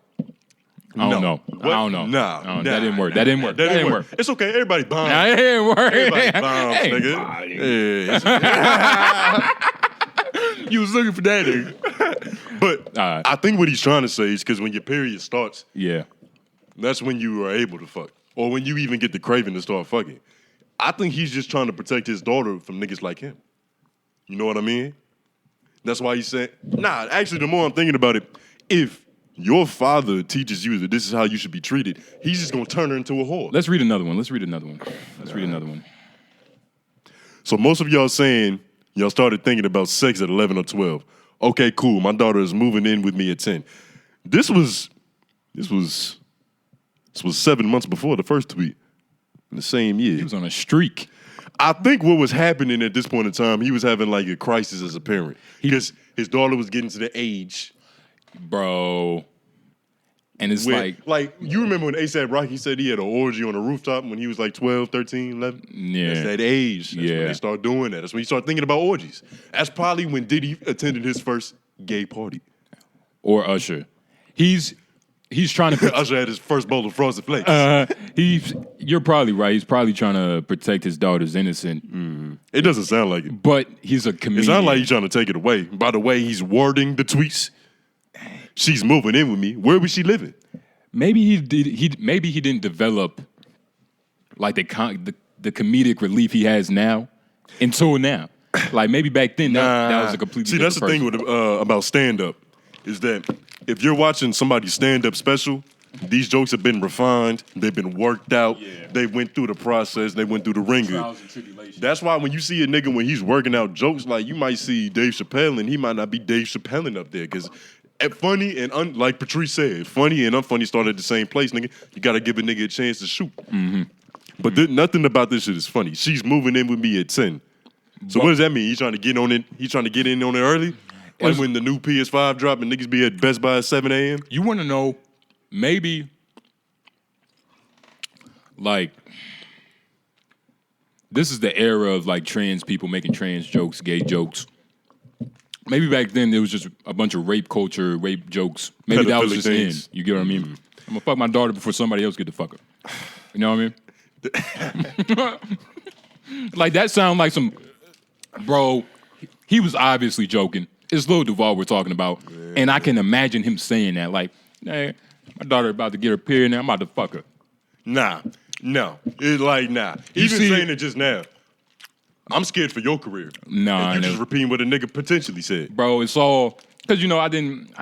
I don't know. What? I don't know. Nah, that didn't work. That didn't work. That didn't work. It's okay. Everybody bombs. That didn't work. Everybody bombs, nigga. Yeah, You was looking for that, nigga. but I think what he's trying to say is because when your period starts, Yeah. that's when you are able to fuck. Or when you even get the craving to start fucking. I think he's just trying to protect his daughter from niggas like him. You know what I mean? That's why he said, actually, the more I'm thinking about it, if your father teaches you that this is how you should be treated, he's just going to turn her into a whore. Let's read another one. Read another one. So most of y'all saying y'all started thinking about sex at 11 or 12. Okay, cool. My daughter is moving in with me at 10. This was 7 months before the first tweet in the same year. He was on a streak. I think what was happening at this point in time, he was having a crisis as a parent because his daughter was getting to the age. Bro. And it's Where, you remember when A$AP Rocky said he had an orgy on a rooftop when he was 12, 13, 11? Yeah. That's that age. That's when they start doing that. That's when you start thinking about orgies. That's probably when Diddy attended his first gay party. Or Usher. He's trying to Usher had his first bowl of Frosted Flakes. you're probably right. He's probably trying to protect his daughter's innocence. It doesn't sound like it. But he's a comedian. It sounds like he's trying to take it away. By the way he's wording the tweets, she's moving in with me. Where was she living? Maybe he didn't develop the comedic relief he has now until now. Maybe back then that was a completely See, that's the different thing person. about stand-up is that if you're watching somebody's stand-up special, these jokes have been refined, they've been worked out, they went through the process, they went through the ringer. Trials and tribulations. That's why when you see a nigga when he's working out jokes, you might see Dave Chappelle and he might not be Dave Chappelle up there because funny and like Patrice said, funny and unfunny start at the same place, nigga. You gotta give a nigga a chance to shoot. But nothing about this shit is funny. She's moving in with me at 10. So what does that mean? He's trying to get on it. He's trying to get in on it early. Like when the new PS5 drop and niggas be at Best Buy at 7 a.m. You want to know, maybe, this is the era of trans people making trans jokes, gay jokes. Maybe back then there was just a bunch of rape culture, rape jokes. Maybe that was just in. You get what I mean? I'm gonna fuck my daughter before somebody else get to fuck her. You know what I mean? That sound like some, bro. He was obviously joking. It's Lil Duval we're talking about, and I can imagine him saying that. Hey, my daughter about to get her period, now I'm about to fuck her. Nah. It's nah. Even saying it just now. I'm scared for your career. Nah, and you just repeating what a nigga potentially said. Bro, it's all Because I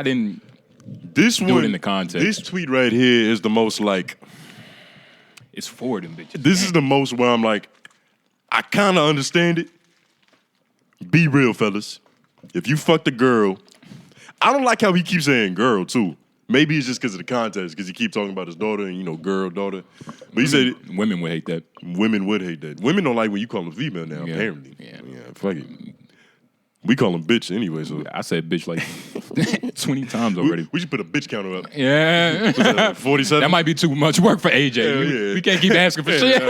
didn't This do one it in the context. This tweet right here is the most like. It's for them bitches. This is the most where I'm like, I kind of understand it. Be real, fellas. If you fucked a girl, I don't like how he keeps saying girl too. Maybe it's just because of the context, because he keeps talking about his daughter and girl, daughter. But he said Women would hate that. women would hate that. Women don't like when you call them female now. Yeah. Apparently, Yeah. fuck it. We call them bitch anyway, so I said bitch like 20 times already. we should put a bitch counter up. Yeah. 47. That might be too much work for AJ. Yeah. We can't keep asking for shit.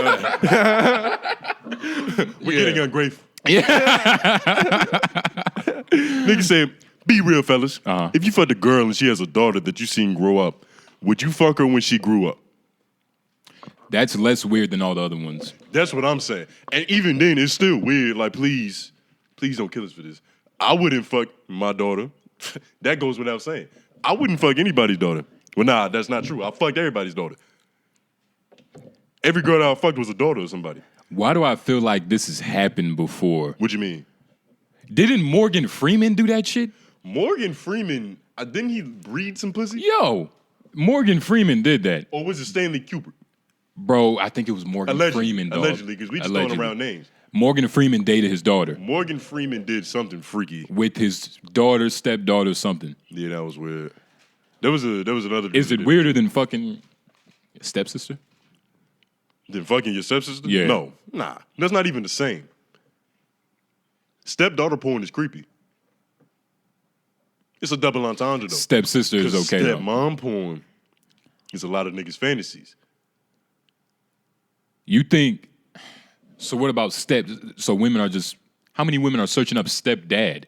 We're getting ungrateful. Yeah. Nigga said, be real, fellas. Uh-huh. If you fucked a girl and she has a daughter that you seen grow up, would you fuck her when she grew up? That's less weird than all the other ones. That's what I'm saying. And even then, it's still weird. Like, please don't kill us for this. I wouldn't fuck my daughter. That goes without saying. I wouldn't fuck anybody's daughter. Well, nah, that's not true. I fucked everybody's daughter. Every girl that I fucked was a daughter of somebody. Why do I feel like this has happened before? What you mean? Didn't Morgan Freeman do that shit? Morgan Freeman, didn't he breed some pussy? Yo, Morgan Freeman did that. Or was it Stanley Kubrick? Bro, I think it was Morgan Freeman, dog. Allegedly, because we just throwing around names. Morgan Freeman dated his daughter. Morgan Freeman did something freaky. With his daughter, stepdaughter, something. Yeah, that was weird. There was another dude. Is it weirder than fucking stepsister? Than fucking your stepsister? Yeah. No. Nah. That's not even the same. Stepdaughter porn is creepy. It's a double entendre, though. Stepsister is okay, though. Stepmom porn is a lot of niggas' fantasies. You think... So what about so women are just... How many women are searching up stepdad?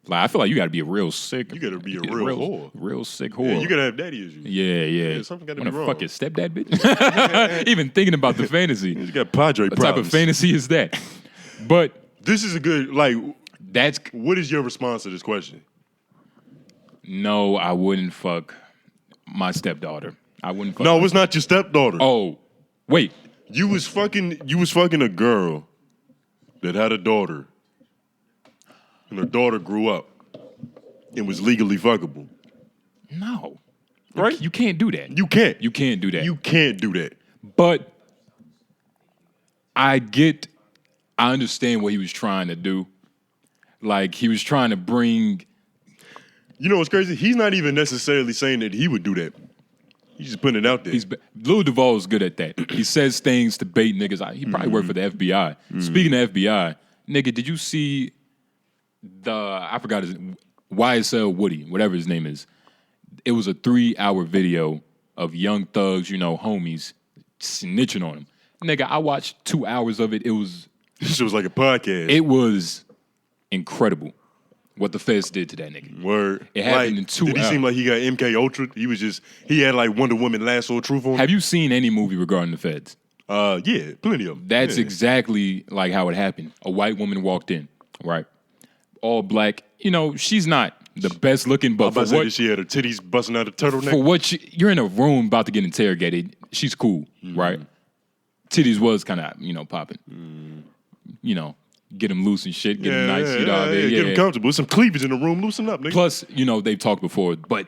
Like, I feel like you got to be a real sick... You got to be a real whore. Real sick whore. Yeah, you got to have daddy issues. Yeah. Something got to be Wanna wrong. fuck your stepdad, bitch? Even thinking about the fantasy. You got padre What problems. type of fantasy is that? But... This is a good... Like, That's... what is your response to this question? No, I wouldn't fuck my stepdaughter. I wouldn't fuck... No, it's not your stepdaughter. Oh, wait. You was fucking a girl that had a daughter, and her daughter grew up and was legally fuckable. No. Right? You can't do that. You can't. You can't do that. You can't do that. But I understand what he was trying to do. Like, he was trying to bring... You know what's crazy? He's not even necessarily saying that he would do that. He's just putting it out there. Lil Duval is good at that. He says things to bait niggas. He probably worked for the FBI. Speaking of FBI, nigga, did you see I forgot his YSL Woody, whatever his name is. It was a 3-hour video of young thugs, homies, snitching on him. Nigga, I watched 2 hours of it. This shit was like a podcast. It was incredible what the feds did to that nigga. Word. It happened in 2 hours. Did he seem like he got MK Ultra? He had like Wonder Woman lasso truth on him? Have you seen any movie regarding the feds? Yeah, plenty of them. That's yeah. exactly like how it happened. A white woman walked in, right? All black. She's not the best looking, but I said she had her titties busting out of turtleneck. for what you're in a room about to get interrogated, she's cool, right? Titties was kind of, popping. Get them loose and shit, get them nice, out there. Get them comfortable. With some cleavage in the room, loosen up, nigga. Plus, they've talked before, but,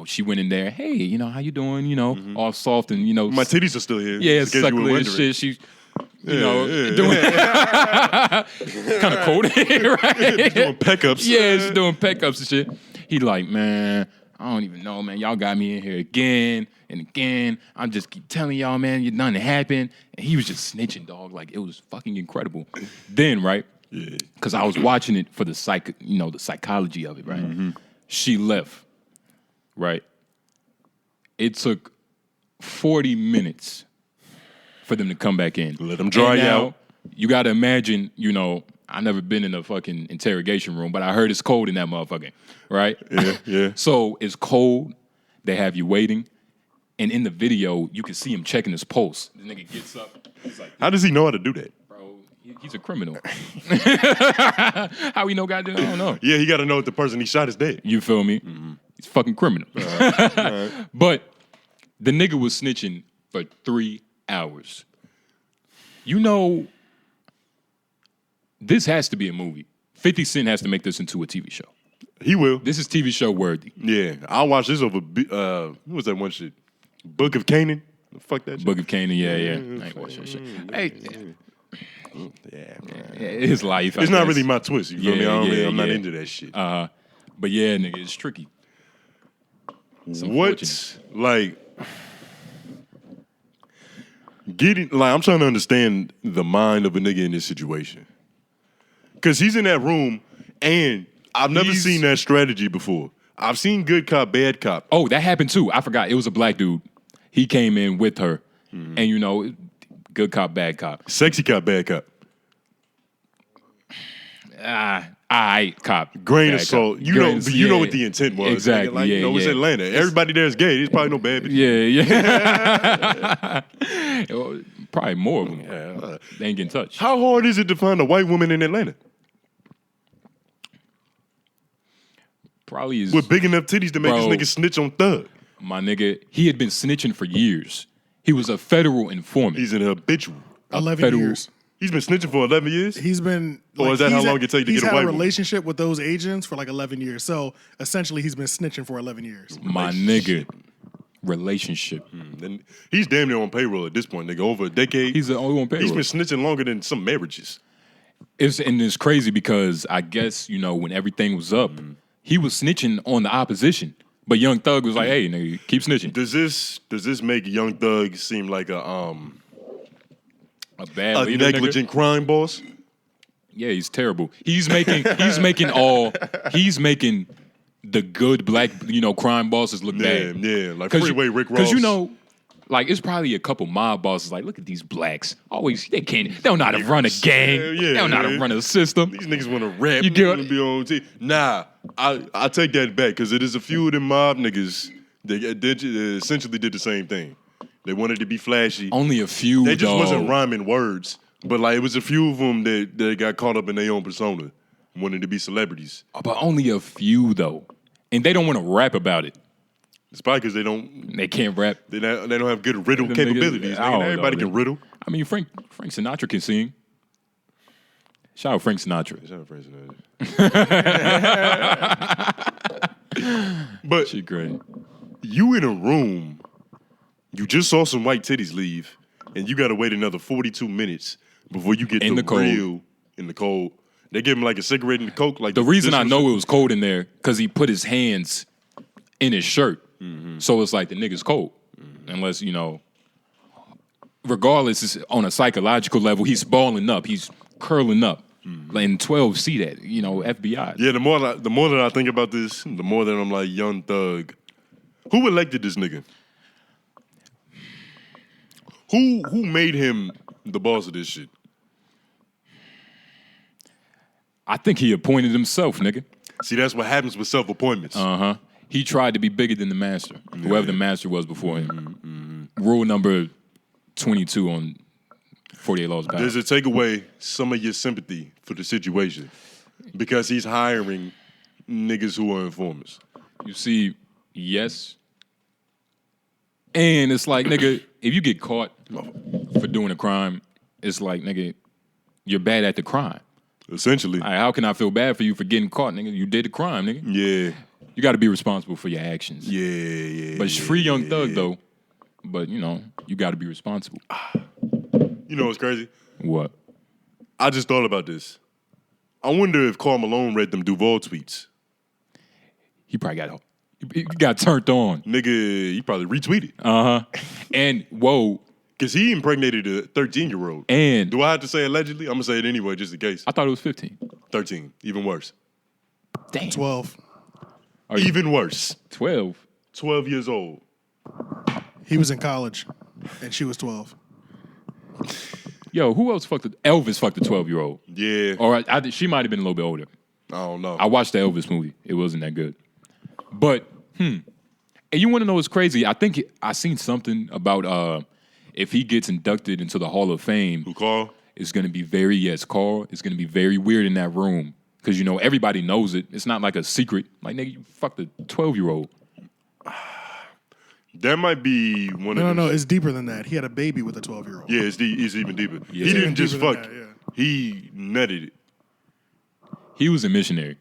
she went in there, hey, how you doing, all soft and, My titties are still here. Yeah, just in case you were suckling and wondering. shit. She, doing kind of cold, right? Doing peckups. Yeah, she's doing peckups and shit. He like, man, I don't even know, man. Y'all got me in here again and again. I'm just keep telling y'all, man, nothing happened. And he was just snitching, dog. Like, it was fucking incredible. Then, right? Yeah. Because I was watching it for the the psychology of it, right? She left, right? It took 40 minutes for them to come back in. Let them dry And now, out. You got to imagine, I never been in a fucking interrogation room, but I heard it's cold in that motherfucker, right? Yeah. So it's cold. They have you waiting. And in the video, you can see him checking his pulse. The nigga gets up. He's like, How does he know how to do that? bro, he's a criminal. How he know goddamn? I don't know. Yeah, he got to know if the person he shot is dead. You feel me? He's a fucking criminal. But the nigga was snitching for 3 hours. This has to be a movie. 50 Cent has to make this into a TV show. He will. This is TV show worthy. Yeah, I'll watch this over. What was that one shit? Book of Canaan. Fuck that shit. Book of Canaan, yeah. I ain't watch that shit. Hey, his life. It's not really my twist. You feel me? I'm not into that shit. But yeah, nigga, it's tricky. What's like I'm trying to understand the mind of a nigga in this situation. Cause he's in that room and I've never seen that strategy before. I've seen good cop, bad cop. Oh, that happened too. I forgot. It was a black dude. He came in with her. And you know, good cop, bad cop. Sexy cop, bad cop. Aight cop. Grain of salt. You know what the intent was. Exactly. Like, it's Atlanta. Everybody there is gay. There's probably no bad bitches. Yeah. Probably more of them. Yeah. They ain't getting touched. How hard is it to find a white woman in Atlanta? Probably is. With big enough titties to make this nigga snitch on Thug. My nigga, he had been snitching for years. He was a federal informant. He's an habitual. 11 years. He's been snitching for 11 years? He's been... Or is that how long it take to get a white woman? He's had a relationship with those agents for like 11 years. So, essentially, he's been snitching for 11 years. My nigga. Relationship. Then he's damn near on payroll at this point, nigga. Over a decade. He's on payroll. He's been snitching longer than some marriages. It's crazy because I guess, you know, when everything was up, he was snitching on the opposition. But Young Thug was like, hey, nigga, keep snitching. Does this make Young Thug seem like a bad leader, negligent crime boss? Yeah, he's terrible. He's making the good black, you know, crime bosses look bad. Yeah, like Freeway Rick Ross. Because, you know, like, it's probably a couple mob bosses like, look at these blacks. Always, they don't know how to run a gang. They don't know how to run a system. These niggas want to rap. You get to be on TV. Nah, I take that back because it is a few of them mob niggas that essentially did the same thing. They wanted to be flashy. Only a few, They just wasn't rhyming words. But, like, it was a few of them that got caught up in their own persona, wanting to be celebrities. But only a few, though. And they don't want to rap about it. It's probably because they can't rap. They don't have good riddle capabilities. Everybody can riddle. I mean, Frank Sinatra can sing. Shout out Frank Sinatra. Shout out Frank Sinatra. But she great. You in a room, you just saw some white titties leave, and you got to wait another 42 minutes before you get the real in the cold. They give him like a cigarette and a Coke. Like the reason I know it was cold in there because he put his hands in his shirt. So it's like the nigga's cold. Unless, you know, regardless, it's on a psychological level, he's balling up. He's curling up. And 12 see that, you know, FBI. Yeah, the more that I think about this, the more that I'm like, Young Thug. Who elected this nigga? Who made him the boss of this shit? I think he appointed himself, nigga. See, that's what happens with self-appointments. He tried to be bigger than the master, whoever the master was before him. Rule number 22 on 48 Laws of Power. Does it take away some of your sympathy for the situation? Because he's hiring niggas who are informers. You see, yes. And it's like, nigga, if you get caught for doing a crime, it's like, nigga, you're bad at the crime. Essentially. Right, how can I feel bad for you for getting caught, nigga? You did the crime, nigga. Yeah. You got to be responsible for your actions. Yeah. But it's free Young Thug, though. But, you know, you got to be responsible. You know what's crazy? What? I just thought about this. I wonder if Karl Malone read them Duval tweets. He probably got turned on. Nigga, he probably retweeted. And, whoa. Because he impregnated a 13-year-old. And. Do I have to say allegedly? I'm going to say it anyway, just in case. I thought it was 15. 13. Even worse. Damn. 12. Even worse. 12? 12 years old. He was in college, and she was 12. Yo, who else fucked Elvis fucked a 12-year-old? Yeah. Or she might have been a little bit older. I don't know. I watched the Elvis movie. It wasn't that good. But, and you want to know what's crazy? I think I seen something about if he gets inducted into the Hall of Fame. Who, Carl? It's going to be Carl. It's going to be very weird in that room. Because, you know, everybody knows it. It's not like a secret. Like, nigga, you fucked a 12-year-old. That might be one of No, it's deeper than that. He had a baby with a 12-year-old. Yeah, it's even deeper. Yeah. He didn't just fuck. That, yeah. He nutted it. He was a missionary.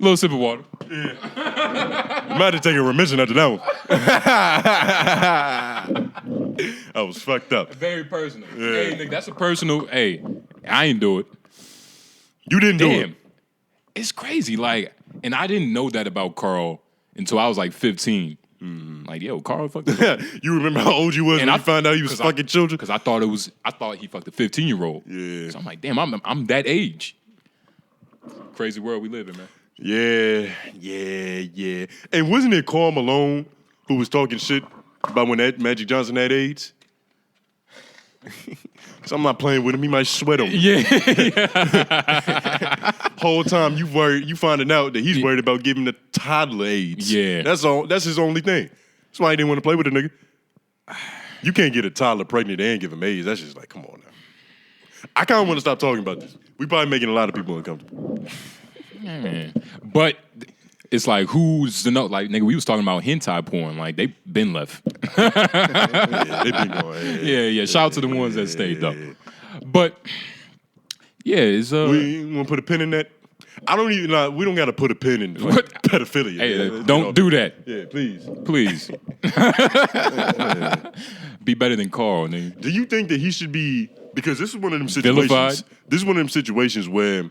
Little sip of water. You might have taken a remission after that one. I was fucked up. Very personal. Hey, nigga, that's a personal. Hey, I ain't do it. You didn't do it. Damn. It's crazy. Like, and I didn't know that about Carl until I was like 15. Like, yo, Carl fucked up. You remember how old you was when you found out he was fucking children? Because I thought he fucked a 15-year-old. Yeah. So I'm like, damn, I'm that age. Crazy world we live in, man. Yeah. And wasn't it Karl Malone who was talking shit about when that Magic Johnson had AIDS? Because I'm not playing with him. He might sweat on me. Yeah. Whole time you finding out that he's worried about giving the toddler AIDS. Yeah. That's all. That's his only thing. That's why he didn't want to play with a nigga. You can't get a toddler pregnant and give him AIDS. That's just like, come on now. I kind of want to stop talking about this. We probably making a lot of people uncomfortable. Man. But it's like, who's to know? Like, nigga, we was talking about hentai porn. Like, they been left. Yeah, they been going. Yeah. Shout out to the ones that stayed, though. But, yeah, it's... We want to put a pin in that? I don't even know. We don't got to put a pin in pedophilia. Hey, don't do that. Yeah, please. Please. Be better than Carl, nigga. Do you think that he should be... Because this is one of them Vilified? situations. This is one of them situations where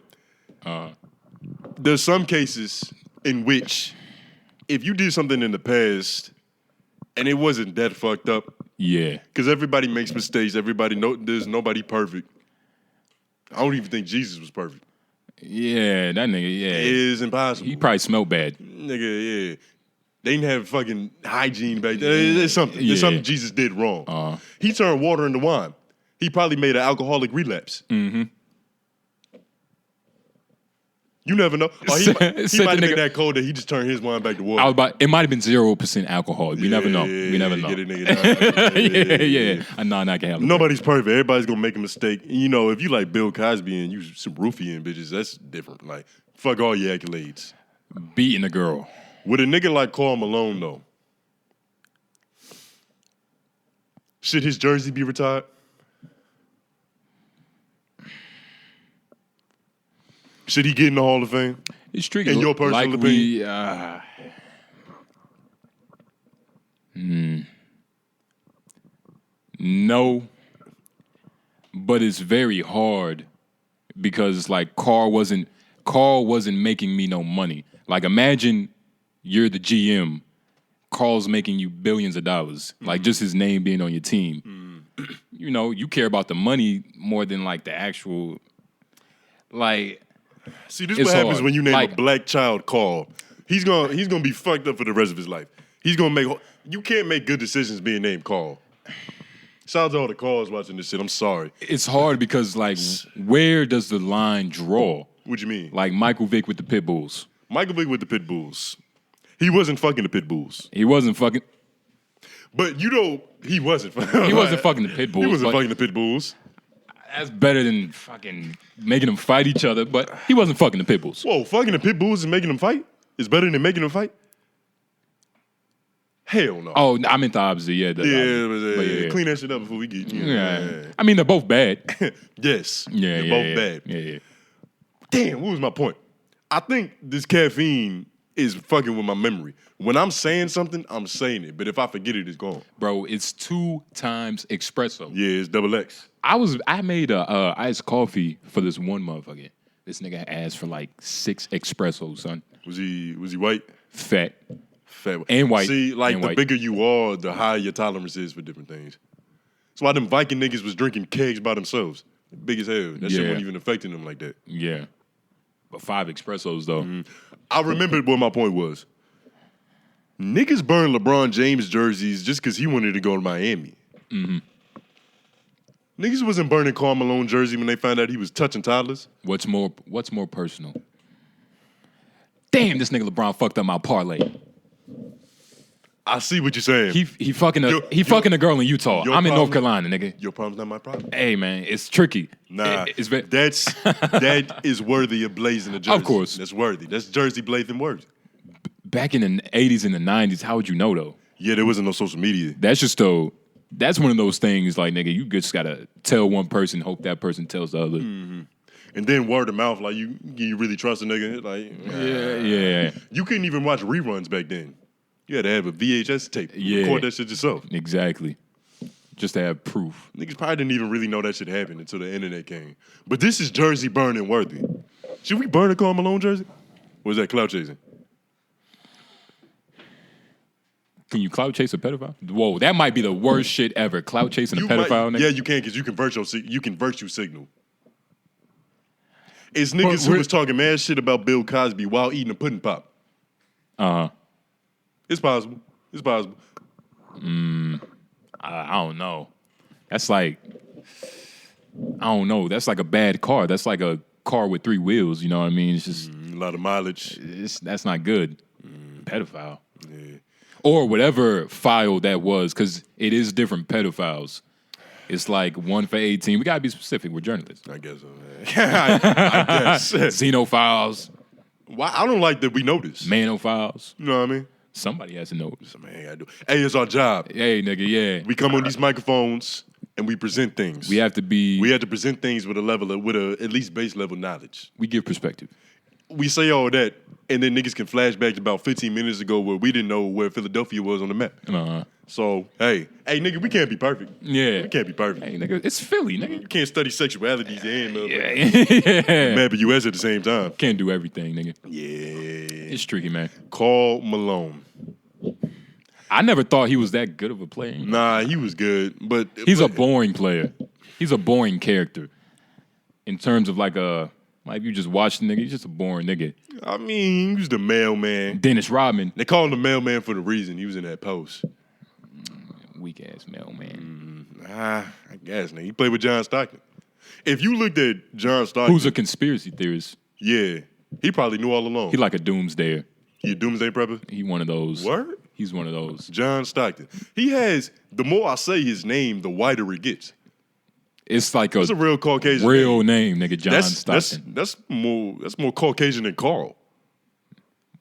there's some cases in which if you did something in the past and it wasn't that fucked up, Yeah. because everybody makes mistakes, there's nobody perfect. I don't even think Jesus was perfect. Yeah, that nigga, yeah. It is impossible. He probably smelled bad. Nigga, yeah. They didn't have fucking hygiene back then. There's something. There's something Jesus did wrong. He turned water into wine. He probably made an alcoholic relapse. Mm-hmm. You never know. Or he Said might the have been nigga- that cold that he just turned his wine back to water. It might have been 0% alcohol. We never know. We never know. Get a nigga down. yeah. A non-alcoholic. Nobody's perfect. Everybody's gonna make a mistake. You know, if you like Bill Cosby and you some roofian bitches, that's different. Like, fuck all your accolades. Beating a girl. With a nigga like Karl Malone, though, should his jersey be retired? Should he get in the Hall of Fame? It's tricky. In your personal opinion? No, but it's very hard because like Carl wasn't making me no money. Like imagine you're the GM, Carl's making you billions of dollars. Like just his name being on your team. You know, you care about the money more than like the actual like. See, this is what happens hard. when you name Like- a black child Carl. He's gonna be fucked up for the rest of his life. You can't make good decisions being named Carl. Shout out to all the Carls watching this shit. I'm sorry. It's hard because like where does the line draw? What you mean? Like Michael Vick with the Pit Bulls. Michael Vick with the Pit Bulls. He wasn't fucking the Pit Bulls. He wasn't fucking. But you know, he wasn't. He wasn't fucking the Pit Bulls. He wasn't but fucking the Pit Bulls. That's better than fucking making them fight each other. But he wasn't fucking the Pit Bulls. Whoa, fucking the Pit Bulls and making them fight is better than making them fight? Hell no. Oh, I meant the opposite. Yeah, but yeah. clean that shit up before we get you. Yeah. I mean, they're both bad. Yes. Yeah, They're both bad. Yeah. Damn, what was my point? I think this caffeine is fucking with my memory. When I'm saying something, I'm saying it. But if I forget it, it's gone. Bro, it's 2 times espresso. Yeah, it's double X. I made a iced coffee for this one motherfucker. This nigga asked for like 6 espressos, son. Was he white? Fat. Fat. And white. See, like And the white. bigger you are, the higher your tolerance is for different things. That's why them Viking niggas was drinking kegs by themselves. Big as hell. That shit Yeah. wasn't even affecting them like that. Yeah. But 5 espressos, though. I remembered what my point was. Niggas burned LeBron James jerseys just because he wanted to go to Miami. Niggas wasn't burning Karl Malone jersey when they found out he was touching toddlers. What's more personal? Damn, this nigga LeBron fucked up my parlay. I see what you're saying. He fucking a girl in Utah. your I'm in North problem- Carolina, nigga. Your problem's not my problem. Hey man, it's tricky. Nah, It's very, that is worthy of blazing a jersey. Of course. That's worthy. That's jersey blazing worthy. back in the 80s and the 90s. How would you know though? Yeah, there wasn't no social media. That's just though. that's one of those things, like, nigga, you just gotta tell one person, hope that person tells the other. And then word of mouth, like you really trust a nigga? Like, Yeah. You couldn't even watch reruns back then. You had to have a VHS tape. Record that shit yourself. Exactly. Just to have proof. Niggas probably didn't even really know that shit happened until the internet came. But this is jersey burning worthy. Should we burn a Karl Malone jersey? Or is that clout chasing? Can you clout chase a pedophile? Whoa, that might be the worst shit ever. Clout chasing a pedophile, nigga? Yeah, you can, because you can virtue signal. It's niggas who was talking mad shit about Bill Cosby while eating a pudding pop. Uh-huh. It's possible. It's possible. I don't know. That's like, I don't know. That's like a bad car. That's like a car with 3 wheels. You know what I mean? It's just A lot of mileage. that's not good. Pedophile. Yeah. Or whatever file that was, because it is different pedophiles. It's like 1 for 18. We gotta be specific. We're journalists. I guess so, man. I guess. Xenophiles, Why? I don't like that we know this. manophiles. You know what I mean? Somebody has to know. Man, gotta do. Hey, it's our job. Hey, nigga, yeah. We come on these microphones and we present things. We have to be. We have to present things with a at least base level knowledge. We give perspective. We say all that, and then niggas can flash back to about 15 minutes ago where we didn't know where Philadelphia was on the map. So, hey, nigga, we can't be perfect. Yeah. We can't be perfect. Hey, nigga, it's Philly, nigga. You can't study sexualities and Yeah. map of US at the same time. Can't do everything, nigga. Yeah. It's tricky, man. Karl Malone. I never thought he was that good of a player. Nah, he was good, but He's a boring player. He's a boring character. In terms of like you just watch the nigga, he's just a boring nigga. I mean, he was the mailman. Dennis Rodman. They call him the mailman for the reason he was in that post. Weak ass mailman. I guess, nigga. He played with John Stockton. If you looked at John Stockton, Who's a conspiracy theorist. yeah, he probably knew all along. He like a doomsdayer. He a doomsday prepper? He one of those. Word? He's one of those. John Stockton. He has, the more I say his name, the whiter it gets. It's like It's a real Caucasian real name, nigga. John Stockton. That's more Caucasian than Carl.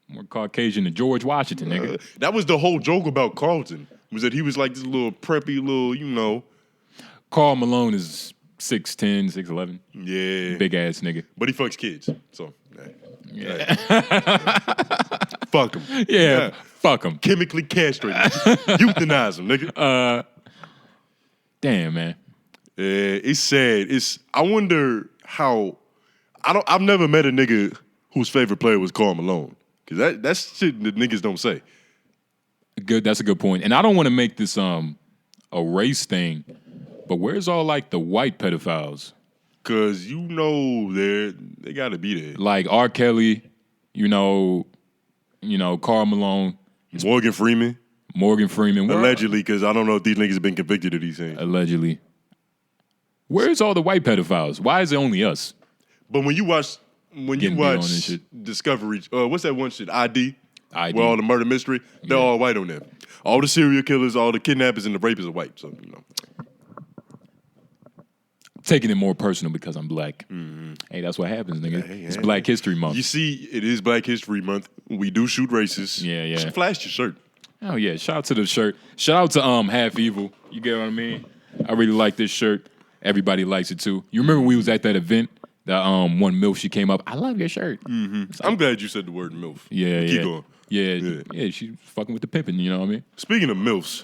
More Caucasian than George Washington, nigga. That was the whole joke about Carlton, was that he was like this little preppy little, Karl Malone is 6'10", 6'11". Yeah. Big ass nigga. But he fucks kids. So, Yeah. fuck him. Yeah. Fuck him. Chemically castrated. Euthanize him, nigga. Damn, man. Yeah, it's sad. I wonder how. I've never met a nigga whose favorite player was Karl Malone, because that's shit that niggas don't say. Good. That's a good point. And I don't want to make this a race thing, but where's all like the white pedophiles? Cause they gotta be there. Like R. Kelly, Karl Malone, Morgan Freeman, allegedly, because I don't know if these niggas have been convicted of these things. Allegedly. Where's all the white pedophiles? Why is it only us? But when you watch Getting beat on and shit. Discovery, what's that one shit? ID. ID. Where all the murder mystery, they're all white on there. All the serial killers, all the kidnappers, and the rapists are white. So Taking it more personal because I'm black. Hey, that's what happens, nigga. It's Black History Month. You see, it is Black History Month. We do shoot racists. Yeah. Flash your shirt. Oh yeah, shout out to the shirt. Shout out to Half Evil. You get what I mean? I really like this shirt. Everybody likes it too. You remember when we was at that event? That one MILF, she came up. I love your shirt. I'm glad you said the word MILF. Yeah, Keep going. Yeah. She's fucking with the pimping. You know what I mean? Speaking of MILFs,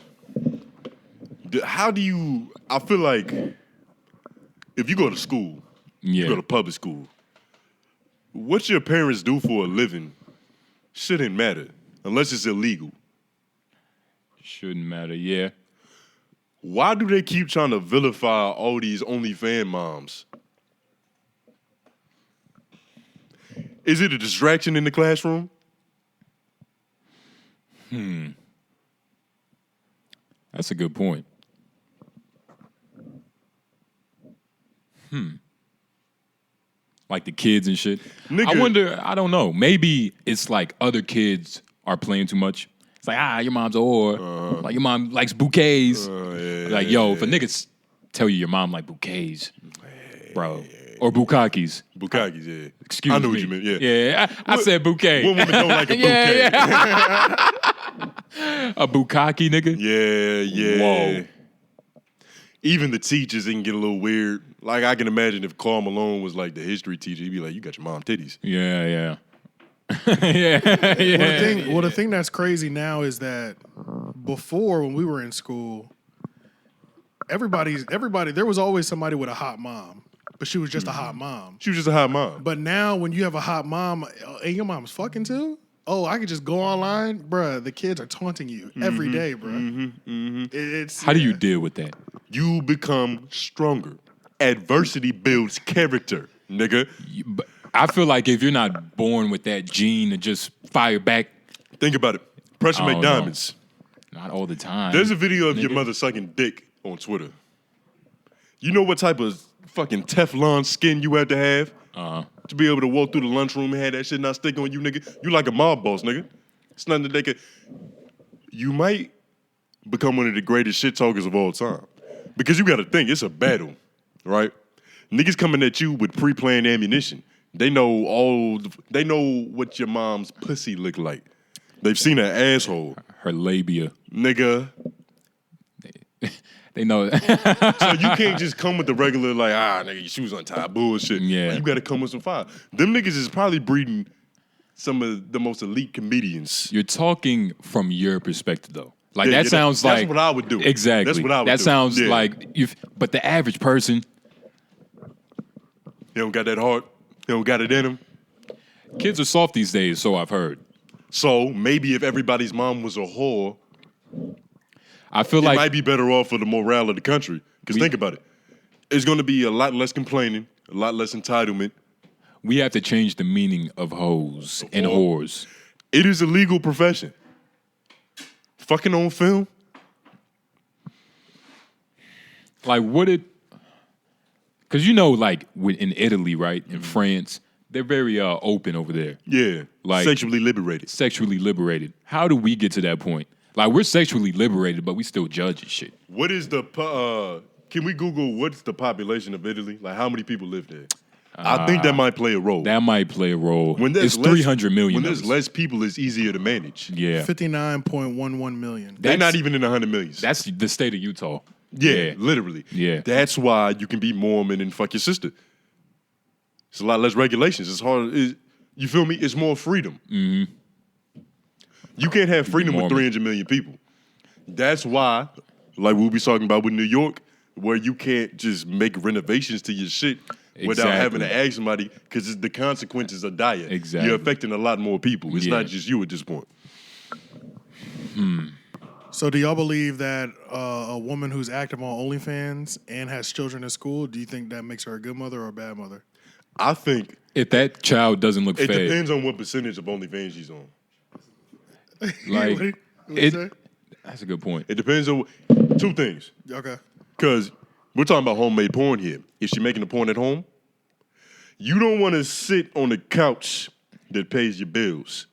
I feel like if you go to school, you go to public school, what your parents do for a living shouldn't matter unless it's illegal. Shouldn't matter. Yeah. Why do they keep trying to vilify all these OnlyFans moms? Is it a distraction in the classroom? That's a good point. Like the kids and shit. Nigga. I wonder, I don't know. Maybe it's like other kids are playing too much. It's like, your mom's a whore. Like your mom likes bouquets. Like, yo, if a nigga tell you your mom like bouquets, bro. Or bukkakis. Bukkakis, yeah. Excuse me. I know what you meant, yeah. Yeah, I said bouquet. What woman don't like a bouquet? A bukkake, nigga? Yeah. Whoa. even the teachers, it can get a little weird. Like, I can imagine if Karl Malone was like the history teacher, he'd be like, you got your mom titties. Yeah. Yeah. Well, the thing that's crazy now is that before, when we were in school, everybody, there was always somebody with a hot mom, but she was just a hot mom. She was just a hot mom. But now, when you have a hot mom, and your mom's fucking too, oh, I could just go online, bruh. The kids are taunting you every day, bruh. It's How do you deal with that? You become stronger. Adversity builds character, nigga. But I feel like if you're not born with that gene to just fire back, Think about it. Pressure I make don't know. diamonds. not all the time. There's a video of your Nigga. mother sucking dick on Twitter. You know what type of fucking Teflon skin you had to have to be able to walk through the lunchroom and have that shit not stick on you, nigga? You like a mob boss, nigga. It's nothing that they could. You might become one of the greatest shit talkers of all time. Because you gotta think, it's a battle, right? Niggas coming at you with pre-planned ammunition. They know they know what your mom's pussy look like. They've seen her asshole. Her labia. Nigga. They know. So you can't just come with the regular, like, nigga, your shoes untied bullshit. Yeah. Like, you gotta come with some fire. Them niggas is probably breeding some of the most elite comedians. You're talking from your perspective, though. Like Yeah, that yeah, sounds that's like what I would do. Exactly. That's what I would That do. sounds Yeah. like but the average person, They don't got that heart. They don't got it in them. kids are soft these days, so I've heard. So maybe if everybody's mom was a whore, I feel it like might be better off for the morale of the country. Because think about it. It's going to be a lot less complaining, a lot less entitlement. we have to change the meaning of hoes and whores. It is a legal profession. Fucking on film. Like, because like in Italy, right, in France, they're very open over there, Yeah. Like- sexually liberated. sexually liberated. How do we get to that point? Like, we're sexually liberated, but we still judge and shit. What is the, can we Google what's the population of Italy? Like how many people live there? I think that might play a role. That might play a role. When there's It's 300 million. When of there's us. less people, it's easier to manage. Yeah. 59.11 million. They're That's- not even in the 100 millions. That's the state of Utah. Yeah, literally. Yeah. That's why you can be Mormon and fuck your sister. It's a lot less regulations. It's hard. You feel me? It's more freedom. Mm-hmm. You can't have freedom with Mormon. 300 million people. That's why, like we'll be talking about with New York, where you can't just make renovations to your shit without having to ask somebody, because the consequences are dire. Exactly. You're affecting a lot more people. It's not just you at this point. So do y'all believe that a woman who's active on OnlyFans and has children at school, do you think that makes her a good mother or a bad mother? I think If that child doesn't look it fed, depends on what percentage of OnlyFans she's on. like What you say? that's a good point. It depends on two things. Okay. Because we're talking about homemade porn here. Is she making the porn at home? You don't want to sit on the couch that pays your bills.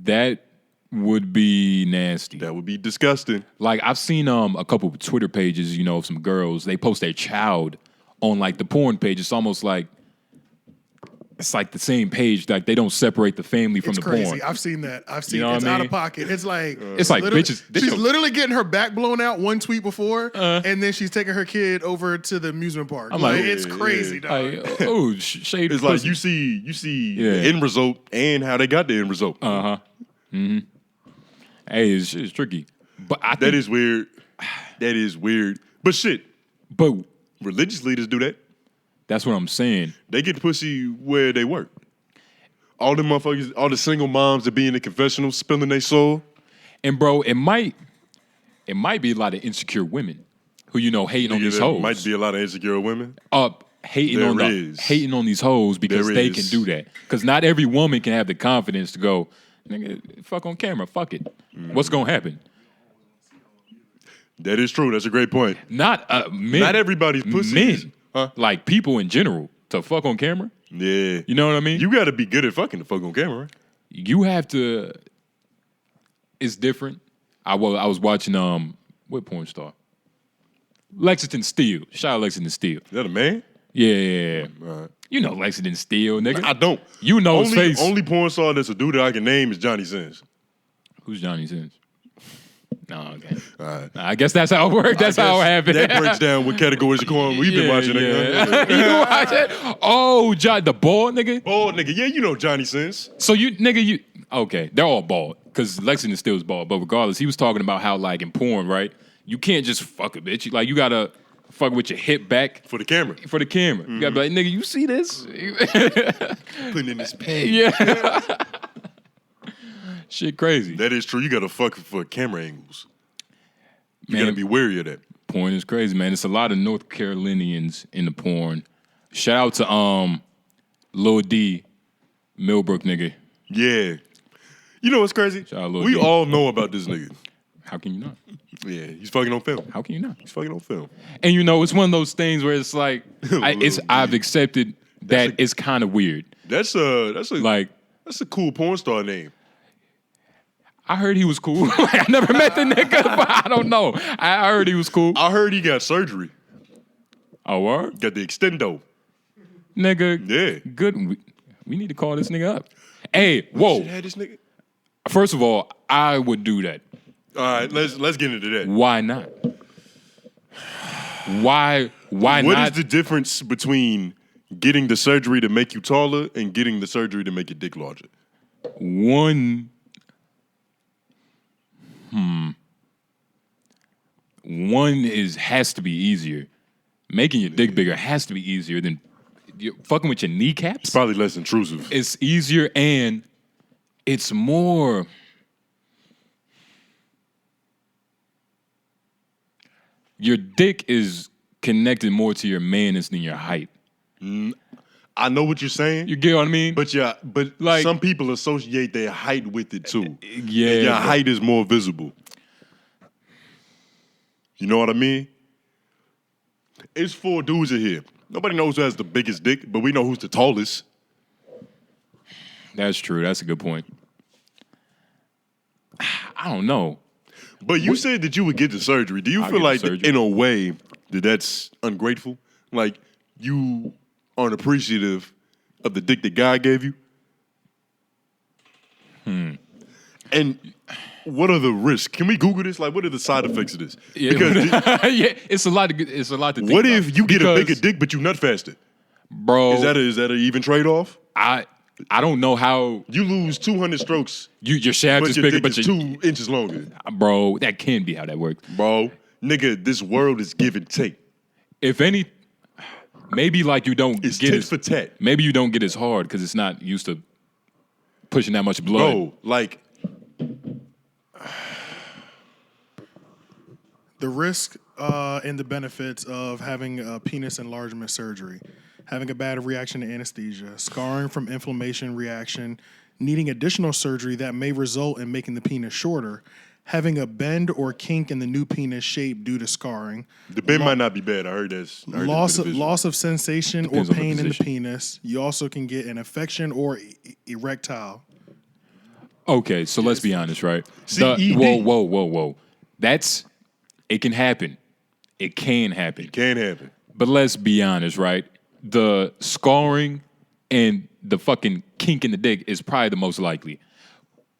That would be nasty. That would be disgusting. Like, I've seen a couple of Twitter pages, of some girls, they post their child on like the porn page. It's almost like it's like the same page. Like, they don't separate the family from It's the crazy. porn. I've seen that. I've seen You know it's what I out mean? of pocket. It's like Bitches. She's literally getting her back blown out one tweet before, and then she's taking her kid over to the amusement park. I'm like, it's crazy, dog. Like, oh, shade. It's like you see the end result and how they got the end result. Hey, it's tricky, but I think That is weird. That is weird. But shit, But religious leaders do that. that's what I'm saying. They get pussy where they work. All the motherfuckers, all the single moms that be in the confessional spilling their soul. And bro, it might be a lot of insecure women who hating on these There hoes. might be a lot of insecure women. Hating There on is. hating on these hoes because There they is. can do that. Because not every woman can have the confidence to go, nigga, fuck on camera, fuck it. What's gonna happen? That is true. That's a great point. Not men. Not everybody's pussy Men, is- huh? like people in general, to fuck on camera. Yeah. You know what I mean? You got to be good at fucking to fuck on camera, right? You have to. It's different. I was watching what porn star? Lexington Steele. Shout out Lexington Steele. Is that a man? Yeah. All right. You know Lexington Steele, nigga. I don't. You know his face. Only porn star that's a dude that I can name is Johnny Sins. Who's Johnny Sins? No, okay. All right. I guess that's how it worked. That's how it happened. That breaks down what categories of corn we've been watching. Nigga. You watch it? Oh, the bald nigga? Bald nigga. Yeah, you know Johnny Sins. So okay, they're all bald because Lexington still is bald. But regardless, he was talking about how like in porn, right? You can't just fuck a bitch. Like you gotta fuck with your hip back For the camera. for the camera. You gotta be like, nigga, you see this? Putting in this pain. Yeah. Shit crazy. That is true. You gotta fuck for camera angles. You Man, gotta be wary of that. porn is crazy, man. It's a lot of North Carolinians in the porn. Shout out to Lil D, Millbrook nigga. Yeah. You know what's crazy? Shout out Lil We D. all know about this nigga. How can you not? Yeah, he's fucking on film. How can you not? He's fucking on film. And you know, it's one of those things where it's like I've accepted that it's kind of weird. That's a Like cool porn star name. I heard he was cool. Like, I never met the nigga, but I don't know. I heard he was cool. I heard he got surgery. Oh, what? Got the extendo. Nigga. Yeah. Good. We need to call this nigga up. Hey, whoa. Should have this nigga. First of all, I would do that. All right, let's get into that. Why not? Why What not? is the difference between getting the surgery to make you taller and getting the surgery to make your dick larger? One has to be easier. Making your dick bigger has to be easier than fucking with your kneecaps. It's probably less intrusive. It's easier and it's more. Your dick is connected more to your manness than your height. I know what you're saying. You get what I mean? But Like- some people associate their height with it too. Yeah, And your but- height is more visible. You know what I mean? It's 4 dudes in here. Nobody knows who has the biggest dick, but we know who's the tallest. That's true. That's a good point. I don't know. But you said that you would get the surgery. Do you I'll feel get like, the surgery. in a way, that's ungrateful? Like, you aren't appreciative of the dick that God gave you? And what are the risks? Can we Google this? Like, what are the side effects of this? Yeah, Because yeah, it's a lot to think what about. if you get a Because, bigger dick, but you nut faster? bro? Is that an even trade-off? I don't know how You lose 200 strokes, your shaft but is your bigger, dick but is 2 inches longer. bro, that can't be how that works. Bro, nigga, this world is give and take. If any, maybe like you don't It's get tit as for tat. maybe you don't get as hard because it's not used to pushing that much blood. Bro, like, The risk and the benefits of having a penis enlargement surgery: having a bad reaction to anesthesia, scarring from inflammation reaction, needing additional surgery that may result in making the penis shorter, having a bend or kink in the new penis shape due to scarring, the bend might not be bad. I heard that's loss of sensation Depends or on the pain in the position. penis. You also can get an infection or erectile. Okay, so let's be honest, right? CED. Whoa. It can happen. It can happen. Can't happen. But let's be honest, right? The scarring and the fucking kink in the dick is probably the most likely.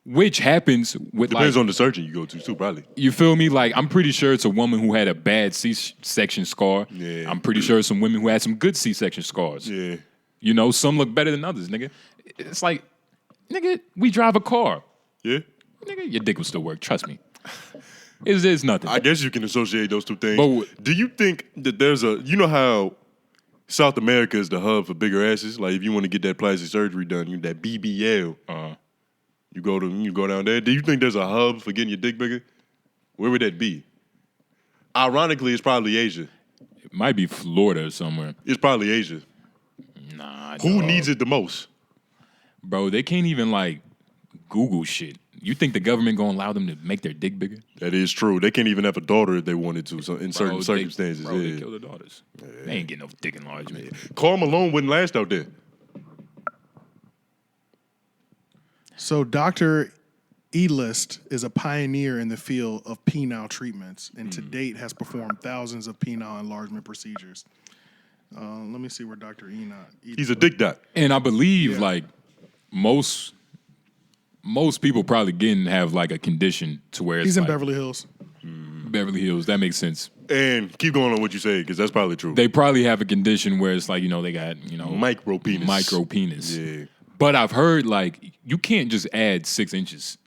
Which happens with Depends like, on the surgeon you go to too, probably. you feel me? Like, I'm pretty sure it's a woman who had a bad C-section scar. Yeah. I'm pretty sure it's some women who had some good C-section scars. Yeah. You know, some look better than others, nigga. It's like, nigga, we drive a car. Yeah. Nigga, your dick will still work. Trust me. It's nothing. I guess you can associate those two things. But- do you think that you know how South America is the hub for bigger asses? Like, if you want to get that plastic surgery done, that BBL, you go down there. Do you think there's a hub for getting your dick bigger? Where would that be? Ironically, it's probably Asia. It might be Florida or somewhere. It's probably Asia. Nah. Who dog. needs it the most? Bro, they can't even, like, Google shit. You think the government gonna allow them to make their dick bigger? That is true. They can't even have a daughter if they wanted to, so in Bro, certain circumstances. They yeah. kill their daughters. They ain't getting no dick enlargement. Karl Malone wouldn't last out there. So Dr. E-List is a pioneer in the field of penile treatments and to date has performed thousands of penile enlargement procedures. Let me see where Dr. He's a dick dot. And I believe, like, most most people probably have like a condition to where it's He's in like, Beverly Hills. Beverly Hills. That makes sense. And keep going on what you say, because that's probably true. They probably have a condition where it's like, they got, Micro penis. micro penis. Yeah. But I've heard like you can't just add 6 inches.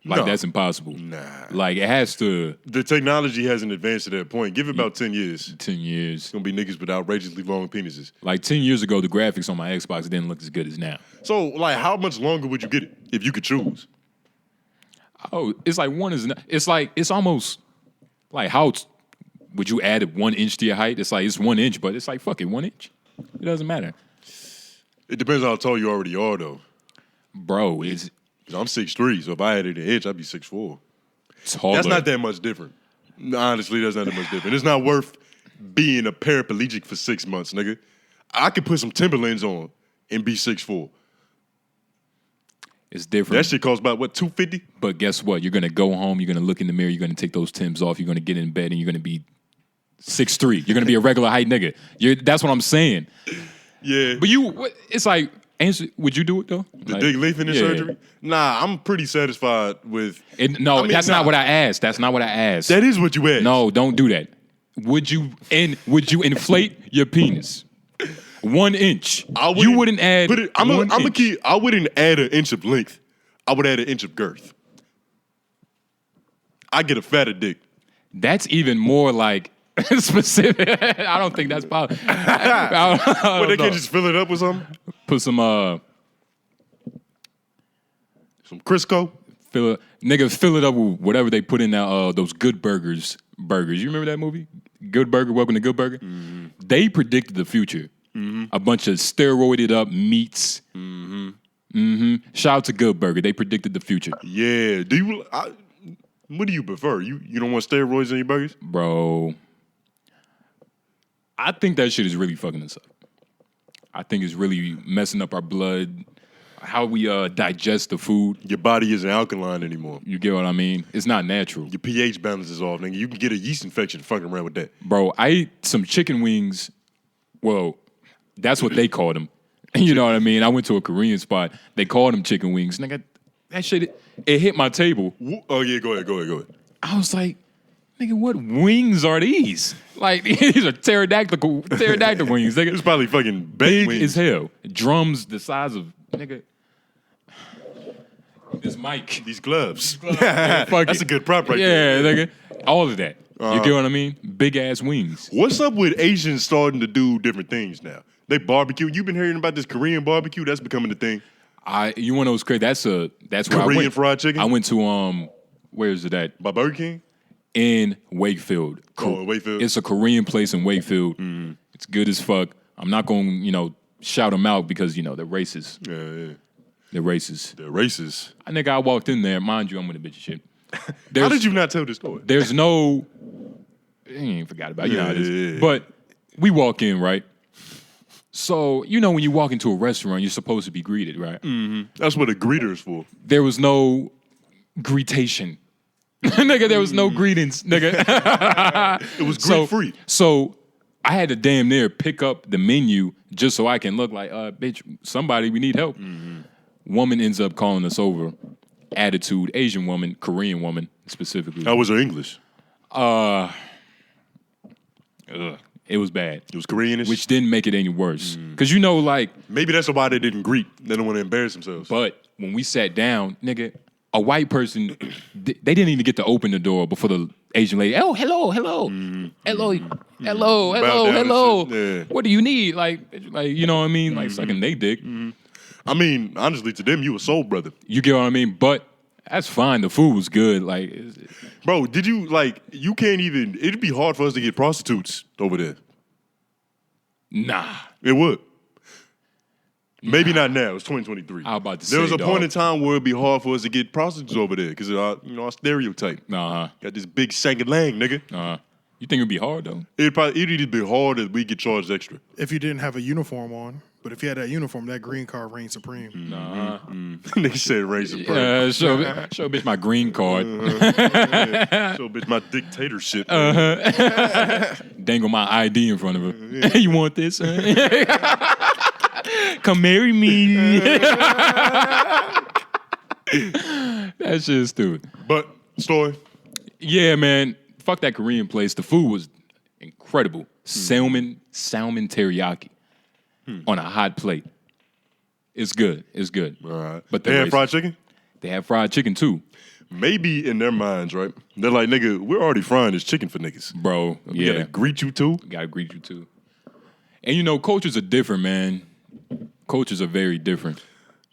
Like No. that's impossible. Nah. Like it has to The technology hasn't advanced to that point. Give it about 10 years. 10 years. It's going to be niggas with outrageously long penises. Like 10 years ago, the graphics on my Xbox didn't look as good as now. So, like, how much longer would you get it if you could choose? Oh, it's like it's almost like how would you add 1 inch to your height? It's like it's 1 inch, but it's like fuck it, 1 inch. It doesn't matter, It depends on how tall you already are, though. bro. It's 'Cause I'm 6'3", so if I added an inch, I'd be 6'4". taller. That's not that much different. Honestly, that's not that much different. It's not worth being a paraplegic for 6 months, nigga. I could put some Timberlands on and be 6'4". It's different. That shit costs about, what, $250? But guess what? You're gonna go home. You're gonna look in the mirror. You're gonna take those Timbs off. You're gonna get in bed, and you're gonna be 6'3". You're gonna be a regular height nigga. That's what I'm saying. Yeah. But it's like, would you do it though? The dick lengthening surgery? Nah, I'm pretty satisfied with... That's nah. not what I asked. That's not what I asked. That is what you asked. No, don't do that. Would you inflate your penis 1 inch? You wouldn't add. I'm a inch. key. I wouldn't add an inch of length. I would add an inch of girth. I get a fatter dick. That's even more like specific. I don't think that's possible. But they can't just fill it up with something. Put some Crisco. fill it up with whatever they put in that those Good Burgers burgers. You remember that movie? Good Burger, Welcome to Good Burger. Mm-hmm. They predicted the future. Mm-hmm. A bunch of steroided up meats. Mm-hmm. Mm-hmm. Shout out to Good Burger. They predicted the future. Yeah. What do you prefer? You don't want steroids in your burgers? Bro, I think that shit is really fucking us up. I think it's really messing up our blood, how we digest the food. Your body isn't alkaline anymore. You get what I mean? It's not natural. Your pH balance is off, nigga. You can get a yeast infection fucking around with that. Bro, I ate some chicken wings. Well, that's what they called them. You know what I mean? I went to a Korean spot. They called them chicken wings. Nigga, that shit, it hit my table. Oh, yeah, go ahead. I was like, nigga, what wings are these? Like, these are pterodactyl wings, nigga. It's probably fucking Big wings. as hell. Drums the size of, nigga. This mic. These gloves. Fuck That's it. a good prop right there. Yeah, nigga. All of that. You get what I mean? Big ass wings. What's up with Asians starting to do different things now? They barbecue. You've been hearing about this Korean barbecue? That's becoming the thing. You want to know what's crazy? That's where I Korean went. fried chicken? I went to where is it at? By Burger King? In Wakefield. Oh, in Wakefield. It's a Korean place in Wakefield. Mm-hmm. It's good as fuck. I'm not going to, shout them out because, they're racist. Yeah. They're racist. They're racist. I walked in there. Mind you, I'm with a bitch of shit. How did you not tell this story? There's no... I ain't forgot about it. You know how it is. Yeah. But we walk in, right? So, when you walk into a restaurant, you're supposed to be greeted, right? Mm-hmm. That's what a greeter is for. There was no greetation. Nigga, there was no greetings, nigga. It was greet-free. So I had to damn near pick up the menu just so I can look like, bitch, somebody, we need help. Mm-hmm. Woman ends up calling us over. Attitude, Asian woman, Korean woman specifically. How was her English? It was bad. It was Koreanish? Which didn't make it any worse. Because, Maybe that's why they didn't greet. They don't want to embarrass themselves. But when we sat down, nigga, a white person, they didn't even get to open the door before the Asian lady, oh, hello. Mm-hmm. Hello. Yeah. What do you need? Like, you know what I mean? Like, sucking they dick. Mm-hmm. I mean, honestly, to them, you a soul brother. You get what I mean? But that's fine. The food was good. Like, bro, did you, you can't even, it'd be hard for us to get prostitutes over there. Nah. It would. Maybe not now. It's 2023. I was about to say, there was a point dog. in time where it'd be hard for us to get prostitutes over there because of our stereotype. Uh-huh. Got this big 𝙬𝔬𝚃, nigga. Uh-huh. You think it'd be hard, though? It'd either be hard or we get charged extra. If you didn't have a uniform on, but if you had that uniform, that green card reigned supreme. Nah. Nigga said raise the price. Show bitch my green card. So bitch my dictatorship. Dangle my ID in front of her. Hey, you want this? Come marry me. That shit is stupid. But story. Yeah, man. Fuck that Korean place. The food was incredible. Salmon teriyaki on a hot plate. It's good. It's good. All right. But they had fried chicken? They have fried chicken too. Maybe in their minds, right? They're like, nigga, we're already frying this chicken for niggas. Bro, We gotta greet you too? Gotta greet you too. And you know, cultures are different, man. Cultures are very different.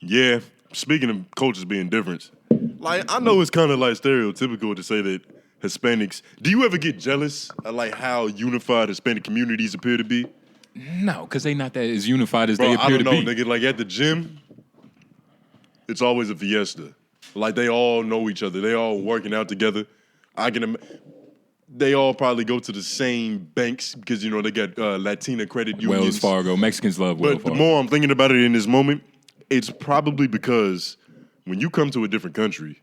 Yeah. Speaking of cultures being different, like, I know it's kind of like stereotypical to say that Hispanics, do you ever get jealous of like how unified Hispanic communities appear to be? No, because they not that as unified as Bro, they appear I don't to know, be. nigga. Like at the gym, it's always a fiesta. Like they all know each other. They all working out together. They all probably go to the same banks because, you know, they got Latina credit unions. Wells Fargo. Mexicans love Wells But Fargo. the more I'm thinking about it in this moment, it's probably because when you come to a different country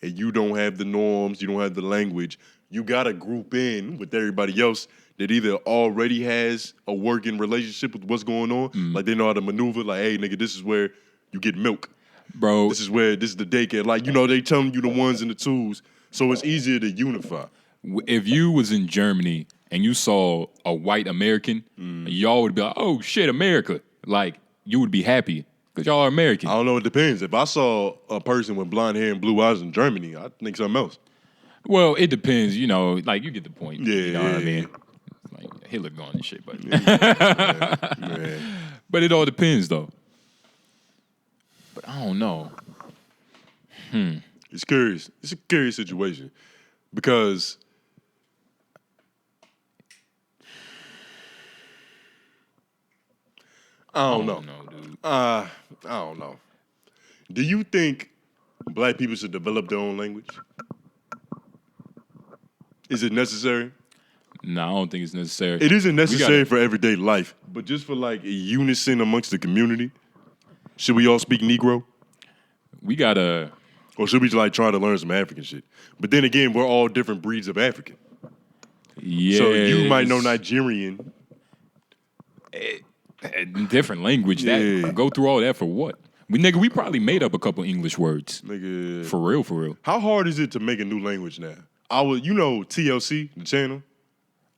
and you don't have the norms, you don't have the language, you gotta group in with everybody else that either already has a working relationship with what's going on, like they know how to maneuver, like, hey, nigga, this is where you get milk. Bro, This is the daycare. Like, you know, they telling you the ones and the twos, so it's easier to unify. if you was in Germany and you saw a white American, y'all would be like, oh, shit, America. Like, you would be happy because y'all are American. I don't know, it depends. If I saw a person with blonde hair and blue eyes in Germany, I'd think something else. Well, it depends, you know, like, you get the point. Yeah, you know what I yeah, mean? Like, Hitler gone and shit, but... Man. But it all depends, though. But I don't know. It's curious. It's a curious situation because I don't know. dude. I don't know. Do you think black people should develop their own language? Is it necessary? No, I don't think it's necessary. It isn't necessary gotta- for everyday life, but just for like a unison amongst the community, should we all speak Negro? We gotta... Or should we like try to learn some African shit? But then again, we're all different breeds of African. Yeah. So you might know Nigerian. A different language. Yeah. That go through all that for what? We probably made up a couple English words. Nigga. For real. How hard is it to make a new language now? You know TLC, the channel,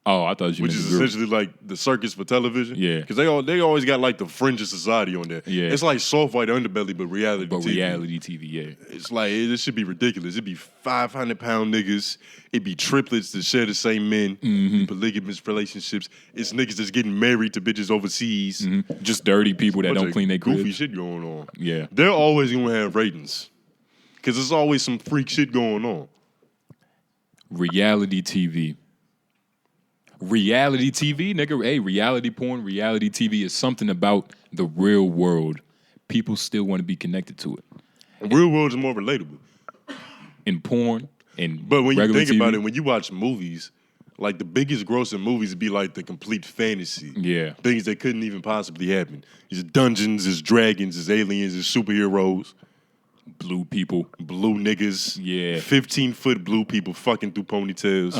Oh, I thought you which meant is the group. essentially like the circus for television. Yeah. Because they always got like the fringe of society on there. Yeah. It's like soft white underbelly, but reality But TV. reality TV, yeah. It's like, this should be ridiculous. It'd be 500-pound niggas. It'd be triplets that share the same men. Polygamous relationships. It's niggas that's getting married to bitches overseas. Just dirty people that Bunch don't of clean their goofy cribs. shit going on. Yeah. They're always going to have ratings. Because there's always some freak shit going on. Reality TV. Reality TV, nigga. Hey, reality porn, reality TV is something about the real world. People still want to be connected to it. The real world is more relatable. In porn, in But when you regular think TV, about it, when you watch movies, like the biggest grossing movies be like the complete fantasy. Yeah. Things that couldn't even possibly happen. There's dungeons, there's dragons, there's aliens, there's superheroes, blue people. blue niggas. Yeah. 15-foot blue people fucking through ponytails.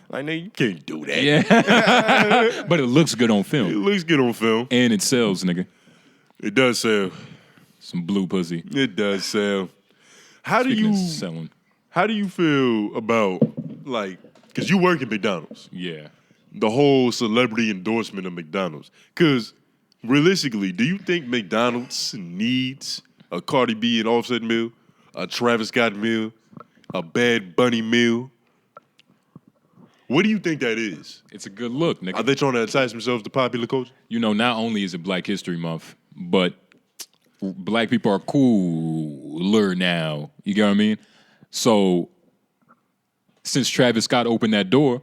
Like, nigga, you can't do that. Yeah. But it looks good on It film. looks good on film. And it sells, nigga. It does sell. Some blue pussy. It does sell. How do Speaking you of selling. How do you feel about, like, because you work at McDonald's, Yeah. the whole celebrity endorsement of McDonald's? Because realistically, do you think McDonald's needs a Cardi B and Offset meal, a Travis Scott meal, a Bad Bunny meal? What do you think that is? It's a good look, nigga. Are they trying to attach themselves to popular culture? You know, not only is it Black History Month, but black people are cooler now. You get what I mean? So, since Travis Scott opened that door,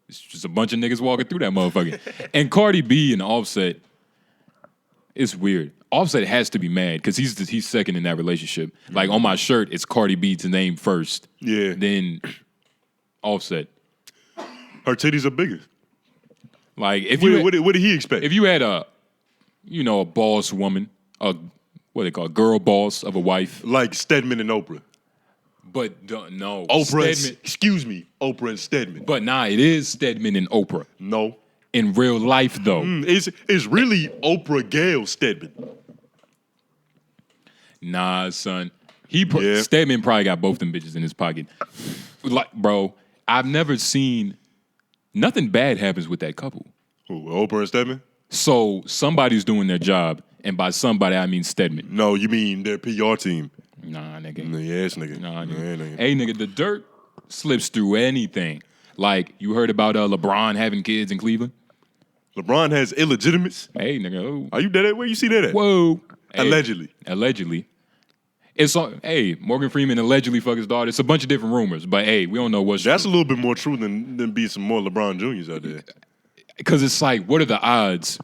it's just a bunch of niggas walking through that motherfucker. And Cardi B and Offset, it's weird. Offset has to be mad because he's second in that relationship. Like, on my shirt, it's Cardi B's name first. Yeah. Then Offset. Her titties are bigger. Like, if What you did he expect? if you had a boss woman, what they call a girl boss of a wife, Like Stedman and Oprah. but no, Oprah, Stedman, Oprah and Stedman. but nah, it is Stedman and Oprah No. in real life though. It's really Oprah Gail Stedman. Nah, son, Stedman probably got both them bitches in his pocket. Like, bro, I've never seen nothing bad happens with that couple. Who, Oprah and Stedman? So somebody's doing their job, and by somebody I mean Stedman. No, you mean their PR team. Nah, nigga. Yes, nigga. Nah, nigga. Yeah, nigga. Hey, nigga, the dirt slips through anything. Like, you heard about LeBron having kids in Cleveland? LeBron has illegitimates. Hey, nigga. Oh. Are you dead? Where you see that at? Whoa. Hey, Allegedly. Allegedly. It's hey, Morgan Freeman allegedly fucked his daughter. It's a bunch of different rumors, but hey, we don't know what's That's true. a little bit more true than be some more LeBron Juniors out there. Because it's like, what are the odds?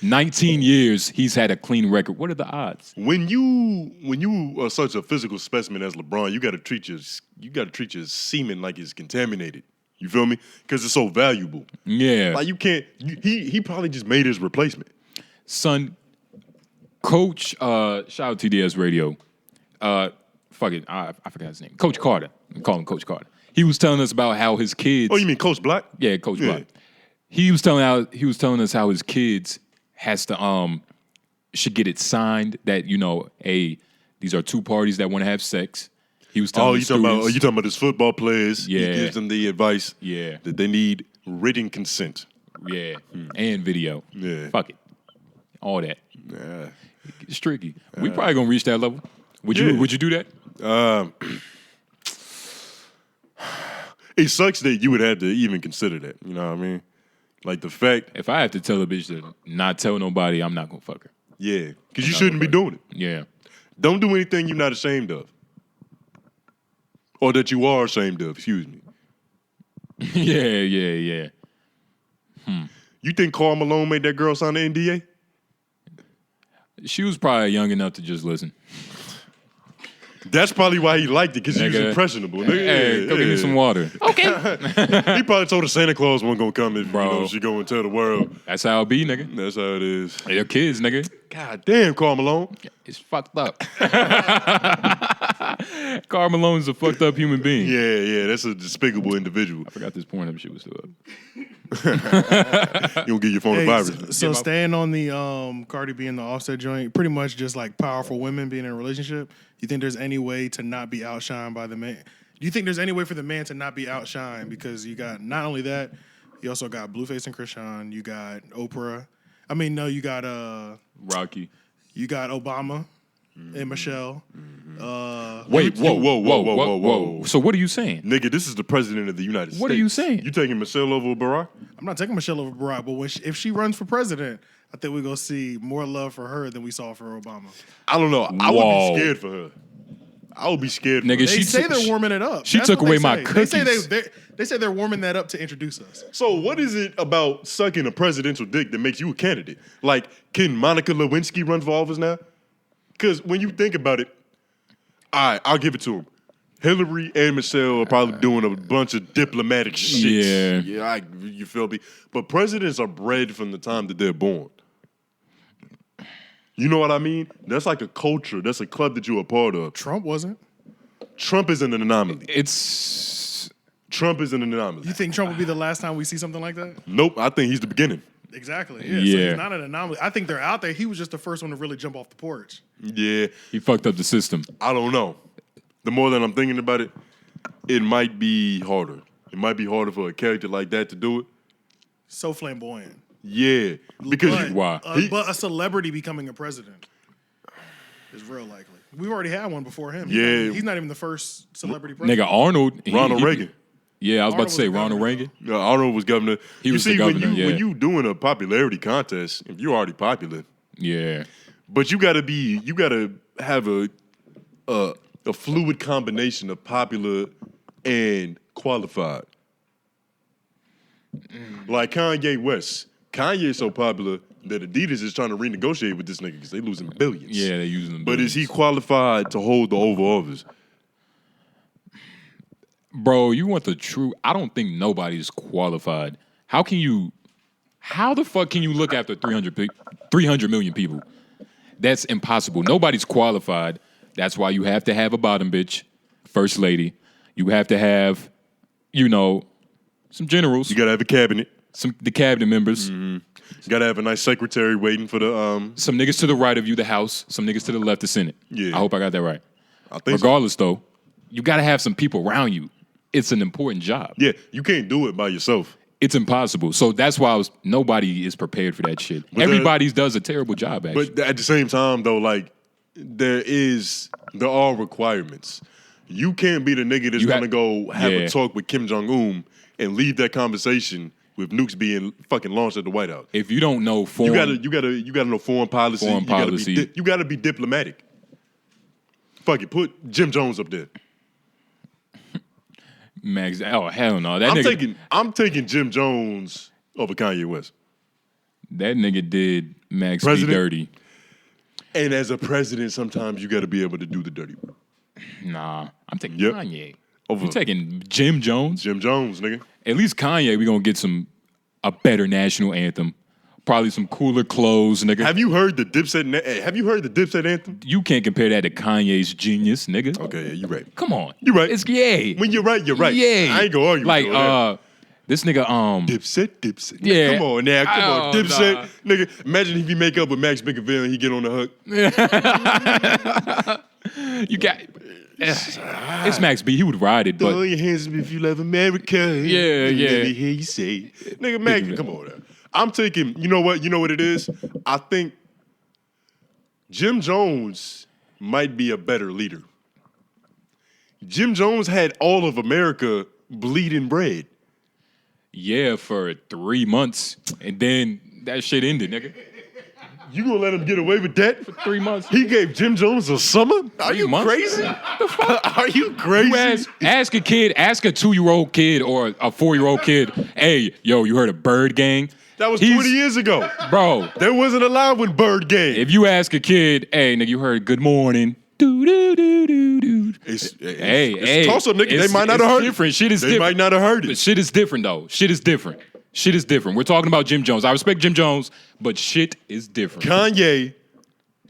19 years he's had a clean record. What are the odds? When you are such a physical specimen as LeBron, you got to treat your semen like it's contaminated. You feel me? Because it's so valuable. Yeah. Like you can't. He probably just made his replacement. Son, Coach, shout out TDS Radio. Fuck it, I forgot his name. Coach Carter. I call him Coach Carter. He was telling us about how his kids. Oh, you mean Coach Black? Yeah, Coach Black. He was telling us how his kids has to should get it signed that, you know, hey, these are two parties that want to have sex. He was telling you talking about his football players? Yeah. He gives them the advice. Yeah. That they need written consent. Yeah, and video. Yeah. Fuck it, all that. Yeah. It's tricky. We probably gonna reach that level. Would you do that? It sucks that you would have to even consider that. You know what I mean? Like the fact. If I have to tell a bitch to not tell nobody, I'm not gonna fuck her. Yeah. Because you shouldn't be doing it. Yeah. Don't do anything you're not ashamed of. Or that you are ashamed of, excuse me. Yeah. You think Karl Malone made that girl sign the NDA? She was probably young enough to just listen. That's probably why he liked it, because he was Nigga. impressionable. Hey, go get me some water. Okay. He probably told her Santa Claus wasn't going to come and Bro. she go and tell the world. That's how it be, nigga. That's how it is. They're kids, nigga. God damn, Karl Malone. It's fucked up. Karl Malone's a fucked up human being. Yeah, that's a despicable individual. I forgot this Pornhub shit was still up. You don't give your phone a Hey, virus. so staying on the Cardi B and the Offset joint, pretty much just like powerful women being in a relationship. You think there's any way to not be outshined by the man? Do you think there's any way for the man to not be outshined? Because you got not only that, you also got Blueface and Krishan. You got Oprah. I mean, no, you got Rocky. You got Obama and Michelle. Wait, Whoa. whoa. So what are you saying? Nigga, this is the president of the United States. What are you saying? You taking Michelle over Barack? I'm not taking Michelle over Barack, but if she runs for president, I think we're going to see more love for her than we saw for Obama. I don't know. I would Whoa. be scared for her. I would be scared for Nigga, her. They say they're warming it up. She That's took what away they my say. cookies. They say they're warming that up to introduce us. So what is it about sucking a presidential dick that makes you a candidate? Like, can Monica Lewinsky run for office now? Because when you think about it, all right, I'll give it to him. Hillary and Michelle are probably doing a bunch of diplomatic shit. Yeah. You feel me? But presidents are bred from the time that they're born. You know what I mean? That's like a culture. That's a club that you're a part of. Trump wasn't. Trump is an anomaly. Trump is an anomaly. You think Trump would be the last time we see something like that? Nope, I think he's the beginning. Exactly. Yeah. So Yeah. he's not an anomaly. I think they're out there. He was just the first one to really jump off the porch. Yeah, He fucked up the system. I don't know. The more that I'm thinking about it, it might be harder. It might be harder for a character like that to do it. So flamboyant. Yeah, because But, Why? But a celebrity becoming a president is real likely. We've already had one before him. Yeah. He's not even the first celebrity president. Nigga, Arnold. Ronald Reagan. Yeah, I was about to say Arnold was Ronald governor. Reagan. Arnold was governor. He was the governor, when you doing a popularity contest, if you're already popular, Yeah. but you gotta have a fluid combination of popular and qualified. Like Kanye West. Kanye's so popular that Adidas is trying to renegotiate with this nigga because they losing billions. Yeah, they're using them. But is he qualified to hold the Oval Office? Bro, you want the truth? I don't think nobody's qualified. How the fuck can you look after 300 million people? That's impossible. Nobody's qualified. That's why you have to have a bottom bitch, first lady. You have to have, some generals, You gotta have a cabinet. the cabinet members. You gotta have a nice secretary waiting for the Some niggas to the right of you, the House. Some niggas to the left, the Senate. Yeah. I hope I got that right. I think so. Regardless, though, you got to have some people around you. It's an important job. Yeah, you can't do it by yourself. It's impossible. So that's why nobody is prepared for that shit. But Everybody does a terrible job, actually. But at the same time, though, like there are requirements. You can't be the nigga that's gonna go have a talk with Kim Jong-un and leave that conversation with nukes being fucking launched at the White House. If you don't know you gotta know foreign policy. You gotta be diplomatic. Fuck it, put Jim Jones up there. Max, oh hell no! I'm taking Jim Jones over Kanye West. That nigga did Max President? be dirty. And as a president, sometimes you got to be able to do the dirty work. Nah, I'm taking Yep. Kanye. Over I'm taking Jim Jones. Jim Jones, nigga. At least Kanye, we gonna get a better national anthem. Probably some cooler clothes, nigga. Have you heard the Dipset anthem? You can't compare that to Kanye's genius, nigga. Okay, yeah, you're right. Come on. You right. It's yay. When you're right, you're right. Yay. I ain't gonna argue like, with you on that. this nigga, Dipset. Yeah. Come on now, come on. Oh, Dipset, nah. nigga. Imagine if you make up with Max Bickerville and he get on the hook. you got, it's Max B. He would ride it, Throw but your hands up if you love America. Yeah. Let me hear you say, nigga, Max, come on now. I'm taking, you know what it is? I think Jim Jones might be a better leader. Jim Jones had all of America bleeding bread. yeah, for 3 months, and then that shit ended, nigga. You gonna let him get away with that? For 3 months. He gave Jim Jones a summer? Are 3 you months? crazy? The fuck? Are you crazy? You ask a kid, ask a 2-year-old kid or a 4-year-old kid, hey, yo, you heard of Bird Gang? That was 20 years ago. Bro, That wasn't allowed with Bird Gang. if you ask a kid, hey, nigga, you heard Good Morning, doo-doo-doo-doo-doo. It's Hey, toss-up, nigga. They might not have heard different. it. Shit is They different. might not have heard But it. shit is different, though. Shit is different. We're talking about Jim Jones. I respect Jim Jones, but shit is different. Kanye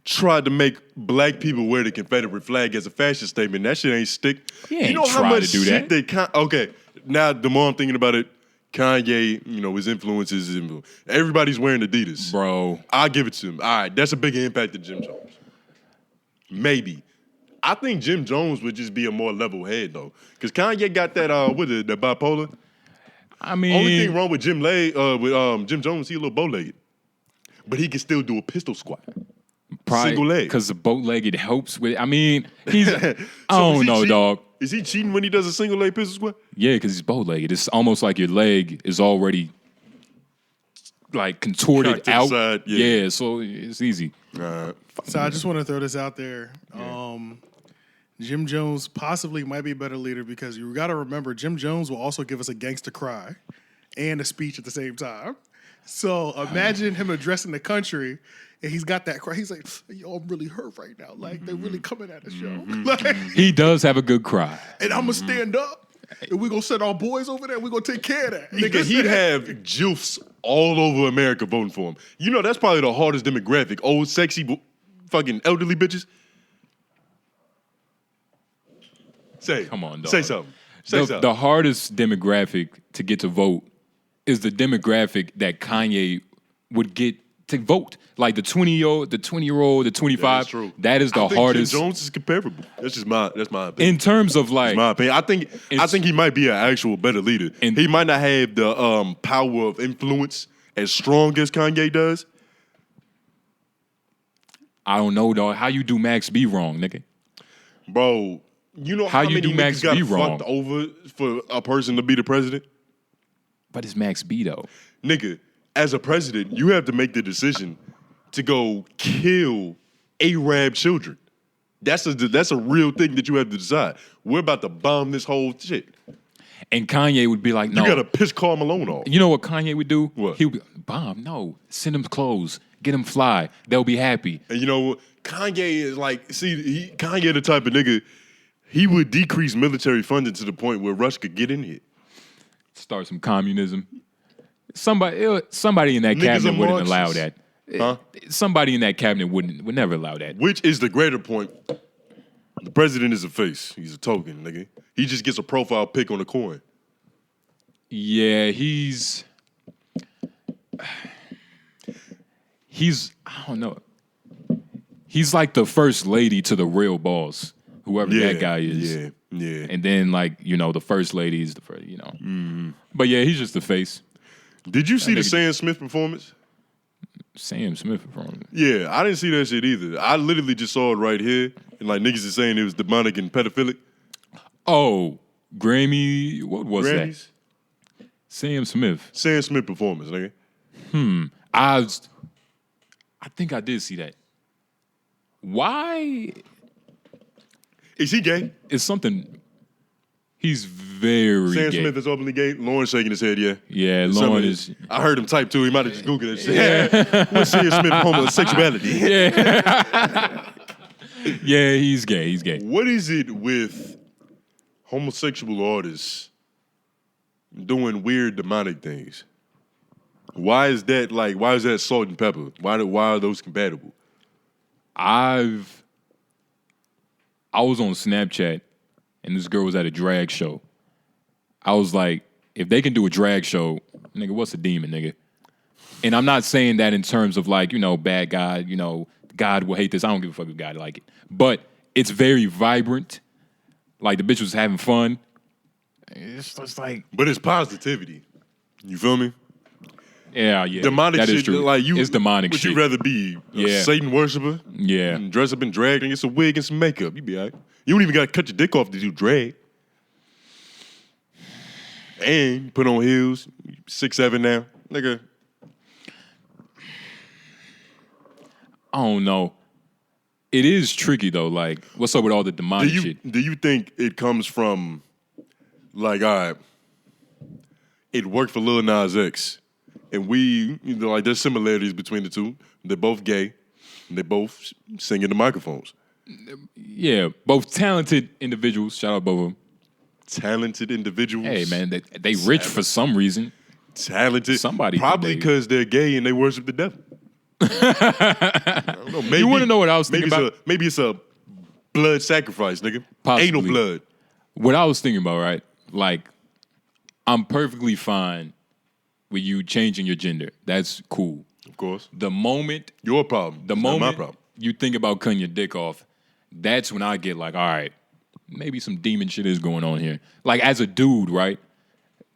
tried to make black people wear the Confederate flag as a fashion statement. That shit ain't stick. He You ain't know how try much to do shit that. okay, now the more I'm thinking about it, Kanye, his influences, everybody's wearing Adidas. Bro. I'll give it to him. All right, that's a bigger impact than Jim Jones. Maybe. I think Jim Jones would just be a more level head, though. Because Kanye got that, that bipolar. I mean, Only thing wrong with Jim Jones, he a little bow-legged. But he can still do a pistol squat. Single leg. Because the boat-legged helps with, I mean, he's, I don't know, dog. Is he cheating when he does a single leg pistol squat? Yeah, because he's bow-legged. It's almost like your leg is already like contorted Cocked to the out. side, yeah. So it's easy. So I just want to throw this out there. Jim Jones possibly might be a better leader because you got to remember Jim Jones will also give us a gangster cry and a speech at the same time. So imagine him addressing the country and he's got that cry. He's like, yo, I'm really hurt right now. Like, they're really coming at us, yo. Like, He does have a good cry. and I'm going to stand up and we're going to send our boys over there. We're going to take care of that. Nigga, he'd have JUFs all over America voting for him. That's probably the hardest demographic. Old, sexy, fucking elderly bitches. Come on, dog. Say something. The hardest demographic to get to vote is the demographic that Kanye would get to vote. Like the 20-year-old, the 20-year-old, the 25. Yeah, that's true. That is the I think hardest. Jim Jones is comparable. That's my opinion. In terms of like, My opinion. I think he might be an actual better leader. He might not have the power of influence as strong as Kanye does. I don't know, dog. How you do Max B wrong, nigga? Bro, you know How how you many do Max niggas got B wrong? fucked over for a person to be the president? But it's Max B though. Nigga, as a president, you have to make the decision to go kill Arab children. That's a real thing that you have to decide. We're about to bomb this whole shit. And Kanye would be like, no. You gotta piss Karl Malone off. You know what Kanye would do? What? He would be, bomb, no. Send him clothes. Get him fly. They'll be happy. And you know what? Kanye is like, Kanye the type of nigga, he would decrease military funding to the point where Russia could get in here. Start some communism. Somebody in that Niggas cabinet are wouldn't allow Marxists. that. Huh? Somebody in that cabinet would never allow that. Which is the greater point? The president is a face. He's a token, nigga. He just gets a profile pic on the coin. Yeah, he's I don't know. He's like the first lady to the real boss, whoever that guy is. Yeah, yeah. And then like, you know, the first lady is the first, you know. Mm-hmm. But yeah, he's just the face. Did you see the Sam Smith performance? Sam Smith performance. Yeah, I didn't see that shit either. I literally just saw it right here, and like niggas is saying it was demonic and pedophilic. Oh, Grammy, what was Grammys? that? Sam Smith. Sam Smith performance, nigga. I think I did see that. Why? Is he gay? It's something. He's very Sam gay. Smith is openly gay. Lauren's shaking his head, yeah. Yeah, Lauren is. I heard him type too. He might have just Googled that shit. Yeah. What's Sam Smith homosexuality? Yeah, he's gay. He's gay. What is it with homosexual artists doing weird demonic things? Why is that salt and pepper? Why are those compatible? I was on Snapchat and this girl was at a drag show. I was like, if they can do a drag show, nigga, what's a demon, nigga? And I'm not saying that in terms of like, you know, bad God, you know, God will hate this. I don't give a fuck if God like it. But it's very vibrant. Like the bitch was having fun. It's just like, but it's positivity. You feel me? Yeah. Demonic that shit. is true. Like it's demonic would shit. you rather be a Satan worshiper? Yeah. And dress up in drag and get some wig and some makeup. You be all right. You don't even got to cut your dick off to do drag. And put on heels. 6'7" now. Nigga. I don't know. It is tricky though. Like, what's up with all the demonic shit? Do you think it comes from, like, all right, it worked for Lil Nas X, and we, you know, like, there's similarities between the two. They're both gay, and they both sing in the microphones. Yeah, both talented individuals. Shout out both of them. Talented individuals. Hey man, they rich for some reason. Talented. Somebody probably because they're gay and they worship the devil. I don't know, maybe, you want to know what I was thinking about? Maybe it's a blood sacrifice, nigga. Possibly. Ain't no blood. What I was thinking about, right? Like, I'm perfectly fine with you changing your gender. That's cool. Of course. The moment your problem. The it's moment not my problem. You think about cutting your dick off, that's when I get like, all right, maybe some demon shit is going on here. Like as a dude, right?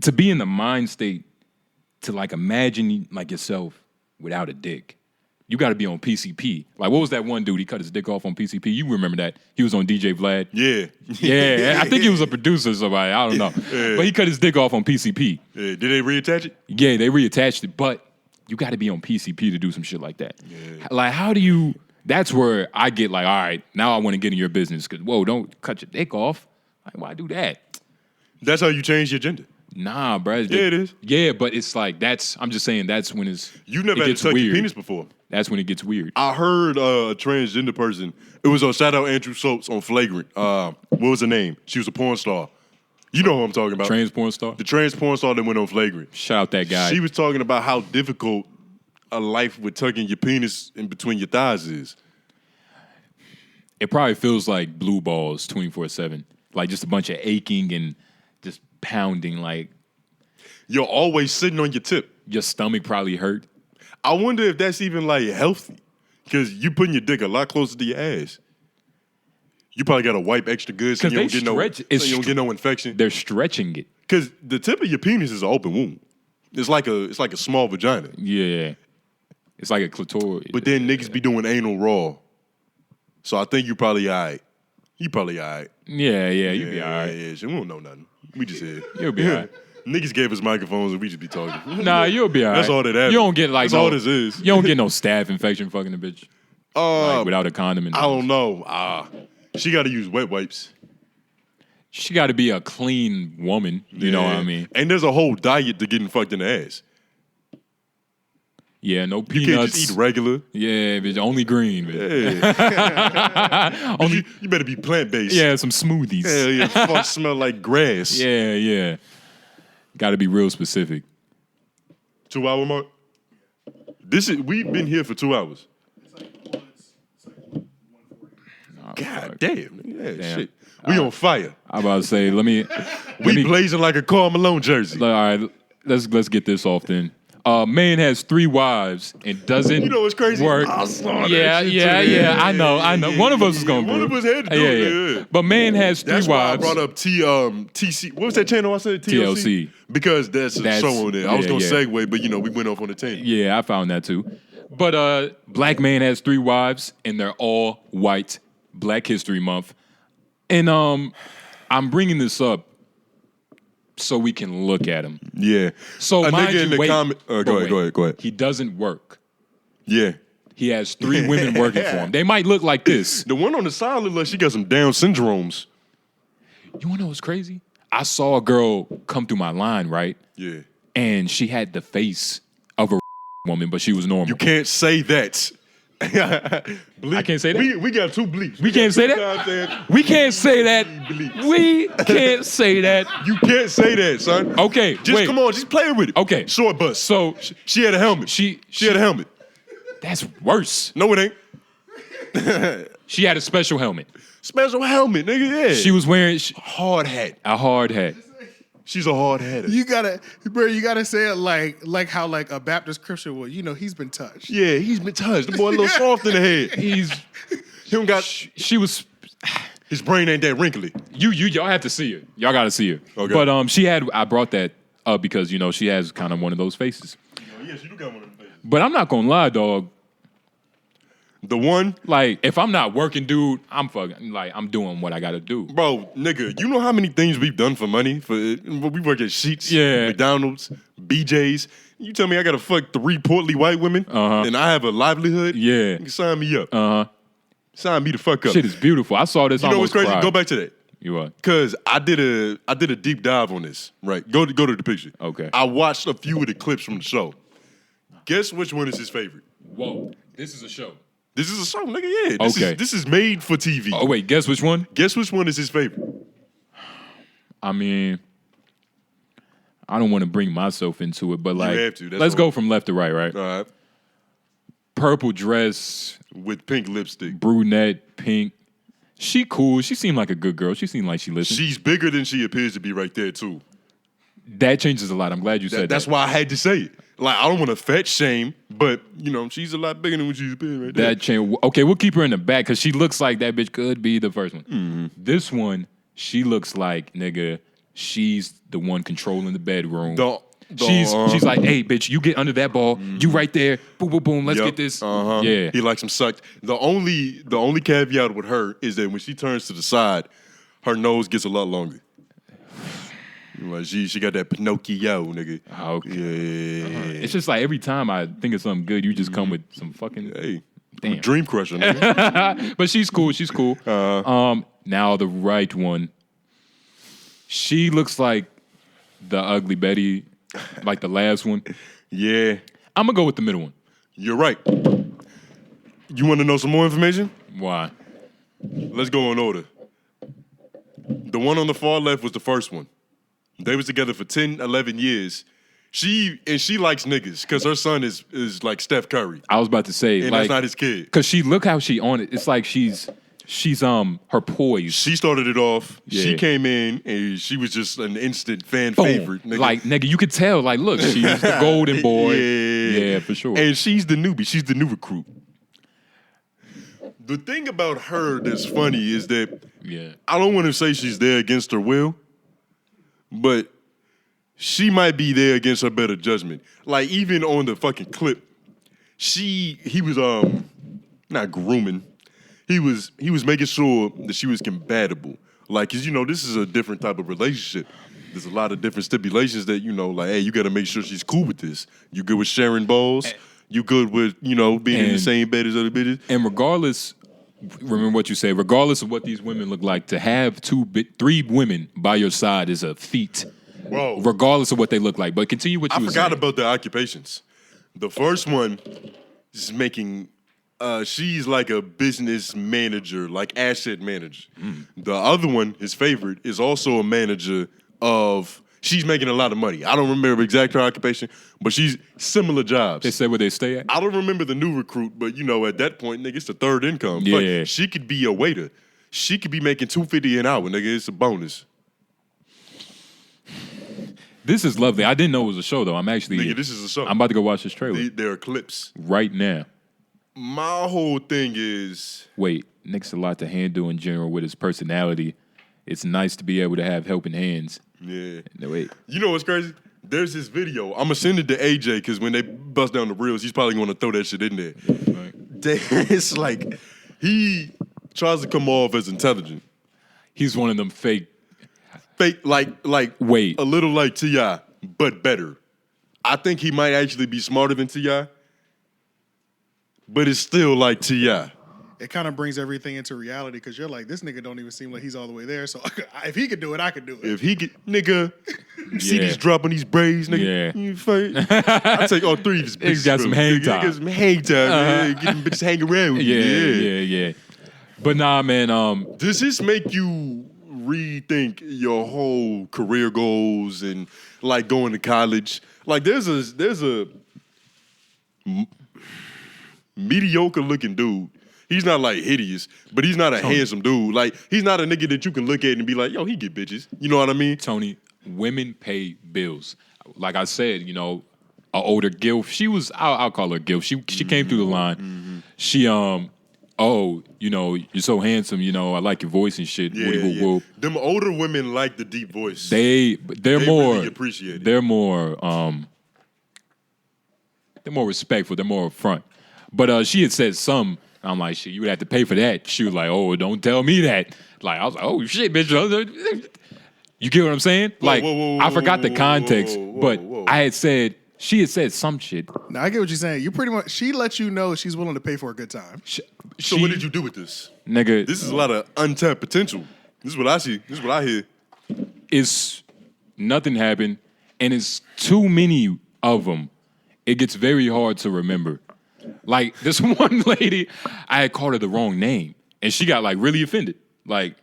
To be in the mind state to like imagine like yourself without a dick. You got to be on PCP. Like, what was that one dude? He cut his dick off on PCP. You remember that? He was on DJ Vlad. Yeah. Yeah. I think he was a producer or somebody. I don't know. Yeah. But he cut his dick off on PCP. Yeah. Did they reattach it? Yeah, they reattached it. But you got to be on PCP to do some shit like that. Yeah. Like, how do you... That's where I get like, all right, now I want to get in your business. Because, whoa, don't cut your dick off. Like, why do that? That's how you change your gender. Nah, bro. Yeah, it is. Yeah, but it's like, I'm just saying that's when You never had to touch your penis before. That's when it gets weird. I heard a transgender person. It was shout out Andrew Schultz on Flagrant. What was her name? She was a porn star. You know who I'm talking about. Trans porn star? The trans porn star that went on Flagrant. Shout out that guy. She was talking about how difficult a life with tucking your penis in between your thighs is. It probably feels like blue balls 24/7. Like just a bunch of aching and just pounding. Like you're always sitting on your tip. Your stomach probably hurt. I wonder if that's even like healthy, because you putting your dick a lot closer to your ass. You probably got to wipe extra good so you don't get no infection. They're stretching it because the tip of your penis is an open wound. It's like a small vagina. Yeah, it's like a clitoris. But then niggas be doing anal raw, so I think you probably all right. You probably all right. Yeah, you be all right. Yeah, we don't know nothing. We just said you'll be all right. Niggas gave us microphones and we just be talking. Nah, you'll be all right. That's all that happens. You don't get like that's all this is. You don't get no staph infection fucking the bitch. Like, without a condom. I don't know. She got to use wet wipes. She got to be a clean woman. You know what I mean? And there's a whole diet to getting fucked in the ass. Yeah, no peanuts. You can't just eat regular. Yeah, bitch, only green. Bitch. Yeah. You better be plant-based. Yeah, some smoothies. Hell yeah, fuck smell like grass. Yeah. Got to be real specific. 2 hour mark? We've been here for 2 hours. God damn. Yeah, shit. We on fire. I'm about to say, let me blazing like a Karl Malone jersey. All right, let's get this off then. Man has 3 wives and doesn't. You know what's crazy? Work. I saw that Yeah. I know. One of us is gonna do it. One of us had to do it. Yeah. But man has 3 That's wives. why I brought up TC. What was that channel I said? TLC. Because that's a show on there. I was gonna yeah. segue, but we went off on the tangent. Yeah, I found that too. But black man has 3 wives, and they're all white. Black History Month, and I'm bringing this up so we can look at him. Yeah. So a mind nigga you, in the wait, comment. Go ahead. He doesn't work. Yeah. He has 3 women working for him. They might look like this. The one on the side look like she got some Down syndromes. You wanna know what's crazy? I saw a girl come through my line, right? Yeah. And she had the face of a woman, but she was normal. You can't say that. I can't say that? We got 2 bleeps. We can't say that? We can't say that. We can't say that. You can't say that, son. Okay, Just wait. come on, just play with it. Okay. Short bus. So She had a helmet. she had a helmet. That's worse. No, it ain't. She had a special helmet. Special helmet, nigga. Yeah. She was wearing hard hat. a hard hat. She's a hard header. You gotta say it like how like a Baptist Christian would. He's been touched. Yeah, he's been touched. The boy a little soft in the head. He don't got. She was. His brain ain't that wrinkly. Y'all have to see her. Y'all got to see her. Okay. But she had. I brought that up because she has kind of one of those faces. Yeah, she do got one of them faces. But I'm not gonna lie, dog. The one, Like, if I'm not working, dude, I'm fucking like I'm doing what I gotta do. bro, nigga, you know how many things we've done for money? We work at Sheetz, Yeah. McDonald's, BJ's. You tell me I gotta fuck 3 portly white women and I have a livelihood? Yeah. You can sign me up. Sign me the fuck up. Shit is beautiful. I saw this. You know what's almost crazy? cried. Go back to that. You what? Cause I did a deep dive on this. Right. Go to the picture. Okay. I watched a few of the clips from the show. Guess which one is his favorite? Whoa, this is a show. This is a show, nigga. Yeah. Okay. This is made for TV. Oh wait, guess which one? Guess which one is his favorite? I mean, I don't want to bring myself into it, but like, have to. That's let's all. go from left to right, right? All right. Purple dress, With pink lipstick. brunette, pink. She cool. She seemed like a good girl. She seemed like she listened. She's bigger than she appears to be right there, too. That changes a lot. I'm glad you said that. That's why I had to say it. Like, I don't want to fat shame, but, she's a lot bigger than what she's been right there. That change. Okay, we'll keep her in the back because she looks like that bitch could be the first one. Mm-hmm. This one, she looks like, nigga, she's the one controlling the bedroom. She's like, hey, bitch, you get under that ball. You right there. Boom, boom, boom. Let's get this. Yeah. He likes him sucked. The only caveat with her is that when she turns to the side, her nose gets a lot longer. Like she got that Pinocchio, nigga. Okay. Yeah. It's just like every time I think of something good, you just come with some fucking. Hey, Damn. dream crusher, nigga. But she's cool. She's cool. Now the right one. She looks like the ugly Betty, like the last one. Yeah, I'm gonna go with the middle one. you're right. You want to know some more information? Why? Let's go in order. The one on the far left was the first one. They was together for 10, 11 years. She likes niggas because her son is like Steph Curry. I was about to say, And like, that's not his kid. Cause look how she on it. It's like she's her poise. She started it off. Yeah. She came in and she was just an instant fan Boom. favorite. Nigga. Like, nigga, you could tell. Like, look, she's the golden boy. Yeah, for sure. And she's the newbie. She's the new recruit. The thing about her that's funny is that I don't want to say she's there against her will, but she might be there against her better judgment. Like even on the fucking clip, he was not grooming. He was making sure that she was compatible. Like, cause this is a different type of relationship. There's a lot of different stipulations that like, hey, you got to make sure she's cool with this. You good with sharing balls? You good with being in the same bed as other bitches? And regardless, remember what you say. Regardless of what these women look like, to have 3 women by your side is a feat. Whoa. Regardless of what they look like. But continue what you were saying. I forgot about the occupations. The first one is making. She's like a business manager, like asset manager. The other one, his favorite, is also a manager of. She's making a lot of money. I don't remember exact her occupation, but she's similar jobs. They said where they stay at? I don't remember the new recruit, but at that point, nigga, it's the third income. Yeah. Fuck, she could be a waiter. She could be making $250 an hour, nigga. It's a bonus. This is lovely. I didn't know it was a show though. I'm actually. Nigga, this is a show. I'm about to go watch this trailer There are clips. right now. My whole thing is Wait, Nick's a lot to handle in general with his personality. It's nice to be able to have helping hands. yeah. No, wait. You know what's crazy? There's this video. I'm gonna send it to AJ because when they bust down the reels, he's probably gonna throw that shit in there. It's like he tries to come off as intelligent, He's one of them fake. like Wait. a little like T.I., but better. I think he might actually be smarter than T.I., but it's still like T.I. It kind of brings everything into reality because you're like, this nigga don't even seem like he's all the way there. So if he could do it, I could do it. If he get nigga, you see Yeah. these dropping these braids, nigga. Yeah. You fight. I take all three of his bitches. He's got some bro. hang Nigga, time. got some hang time, man. Get them bitches hang around with you. Yeah. But nah, man. Does this make you rethink your whole career goals and like going to college? Like there's a mediocre looking dude. He's not like hideous, but he's not a handsome dude. Like he's not a nigga that you can look at and be like, yo, he get bitches. You know what I mean? Tony, women pay bills. Like I said, you know, an older gilf. She was. I'll call her gilf. She came through the line. She oh, you know, you're so handsome. You know, I like your voice and shit. Yeah, Woody whoop yeah. whoop. Them older women like the deep voice. They're more really appreciate it. They're more respectful. They're more upfront. But she had said some. I'm like, shit, you would have to pay for that. She was like, oh, don't tell me that. Like I was like, oh shit, bitch. You get what I'm saying? Whoa, Like whoa, I forgot the context, but whoa. she had said some shit. Now I get what you're saying. You pretty much she lets you know she's willing to pay for a good time. So what did you do with this? Nigga, This is a lot of untapped potential. This is what I see. This is what I hear. it's nothing happened, and it's too many of them. It gets very hard to remember. Like this one lady, I had called her the wrong name, and she got like really offended. Like,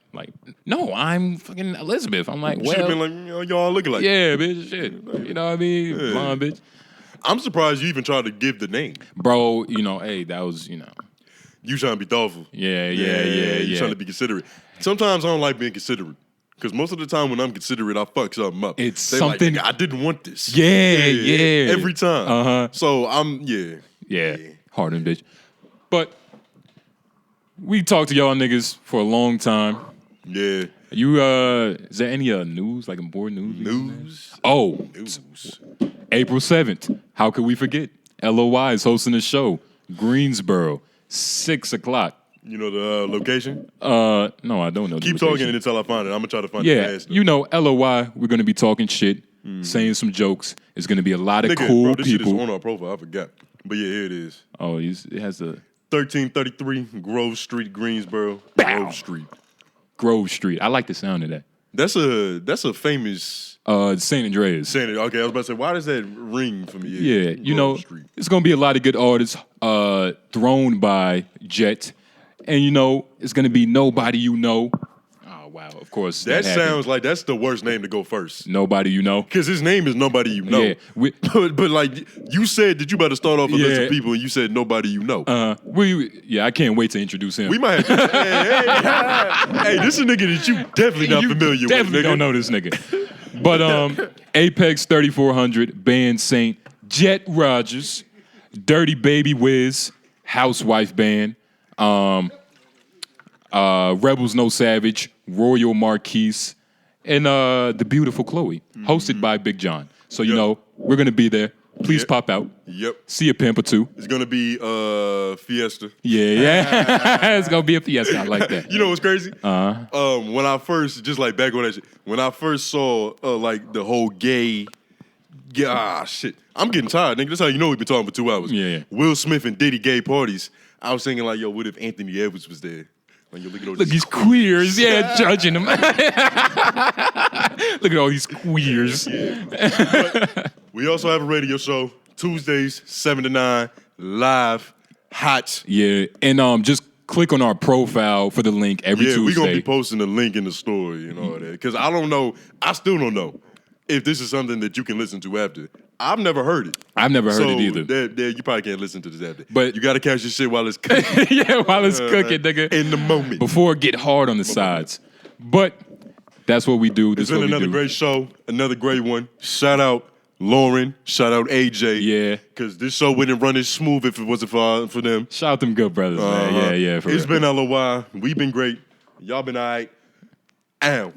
no, I'm fucking Elizabeth. I'm like, Should have well, been like, y'all looking like. yeah, bitch, shit. You know what I mean? Blonde bitch. I'm surprised you even tried to give the name. Bro, you know, hey, that was, you know. You trying to be thoughtful. Yeah. You trying to be considerate. Sometimes I don't like being considerate. Because most of the time when I'm considerate, I fuck something up. It's They something- Like, I didn't want this. Yeah. Every time. Uh-huh. So I'm, Yeah, hardened bitch. But we talked to y'all niggas for a long time. Yeah. You, is there any news, like important news? News. Oh, News. April 7th. How could we forget? LOI is hosting a show. Greensboro, 6 o'clock. You know the location? No, I don't know. the Keep location. talking until I find it. I'm going to try to find it Yeah, fast. you know, LOI, we're going to be talking shit, saying some jokes. It's going to be a lot of Nigga, cool bro, this shit is people. on our profile. I forgot. But yeah, here it is. Oh, it has a 1333 Grove Street, Greensboro. Bow. Grove Street. Grove Street. I like the sound of that. That's a famous San Andreas. saying. Okay, I was about to say, why does that ring for me? Yeah, you Grove know, Street. it's going to be a lot of good artists thrown by Jet. And, you know, it's going to be Nobody You Know. Oh, wow. Of course. That happened. sounds like that's the worst name to go first. Nobody You Know. Because his name is Nobody You Know. Yeah, but like you said that you about to start off a list Yeah. of people and you said Nobody You Know. I can't wait to introduce him. We might have to. hey, this is a nigga that you definitely not You familiar definitely with. Nigga. don't know this nigga. But Apex 3400, Band Saint, Jet Rogers, Dirty Baby Wiz, Housewife Band, Rebels No Savage, Royal Marquise, and the beautiful Chloe, hosted by Big John. So, you Yep. know, we're going to be there. Please Yep. pop out. Yep. See a pimp or two. It's gonna be Fiesta. Yeah. It's going to be a fiesta. I like that. You know what's crazy? When I first, just like back on that shit, when I first saw like the whole gay, shit. I'm getting tired, nigga. That's how you know we've been talking for 2 hours. Yeah. Will Smith and Diddy gay parties. I was thinking like, yo, what if Anthony Edwards was there? Like, yo, look at all Look, these these queers. Yeah, judging them. Look at all these queers. We also have a radio show Tuesdays 7 to 9 live, hot. Yeah, and just click on our profile for the link every Yeah, Tuesday. we're gonna be posting the link in the story and all that. Because I don't know, I still don't know if this is something that you can listen to after. I've never heard it. I've never heard it either. There, you probably can't listen to this after. But- you gotta catch your shit while it's cooking. Yeah, while it's cooking, nigga. In the moment. Before it get hard on the sides. But That's what we do. This It's is been what we another do. great show, another great one. Shout out Lauren, shout out AJ. Yeah. Because this show wouldn't run as smooth if it wasn't for them. Shout out them good brothers, man. Yeah. For It's real. been LOI. We've been great. Y'all been all right. Ow.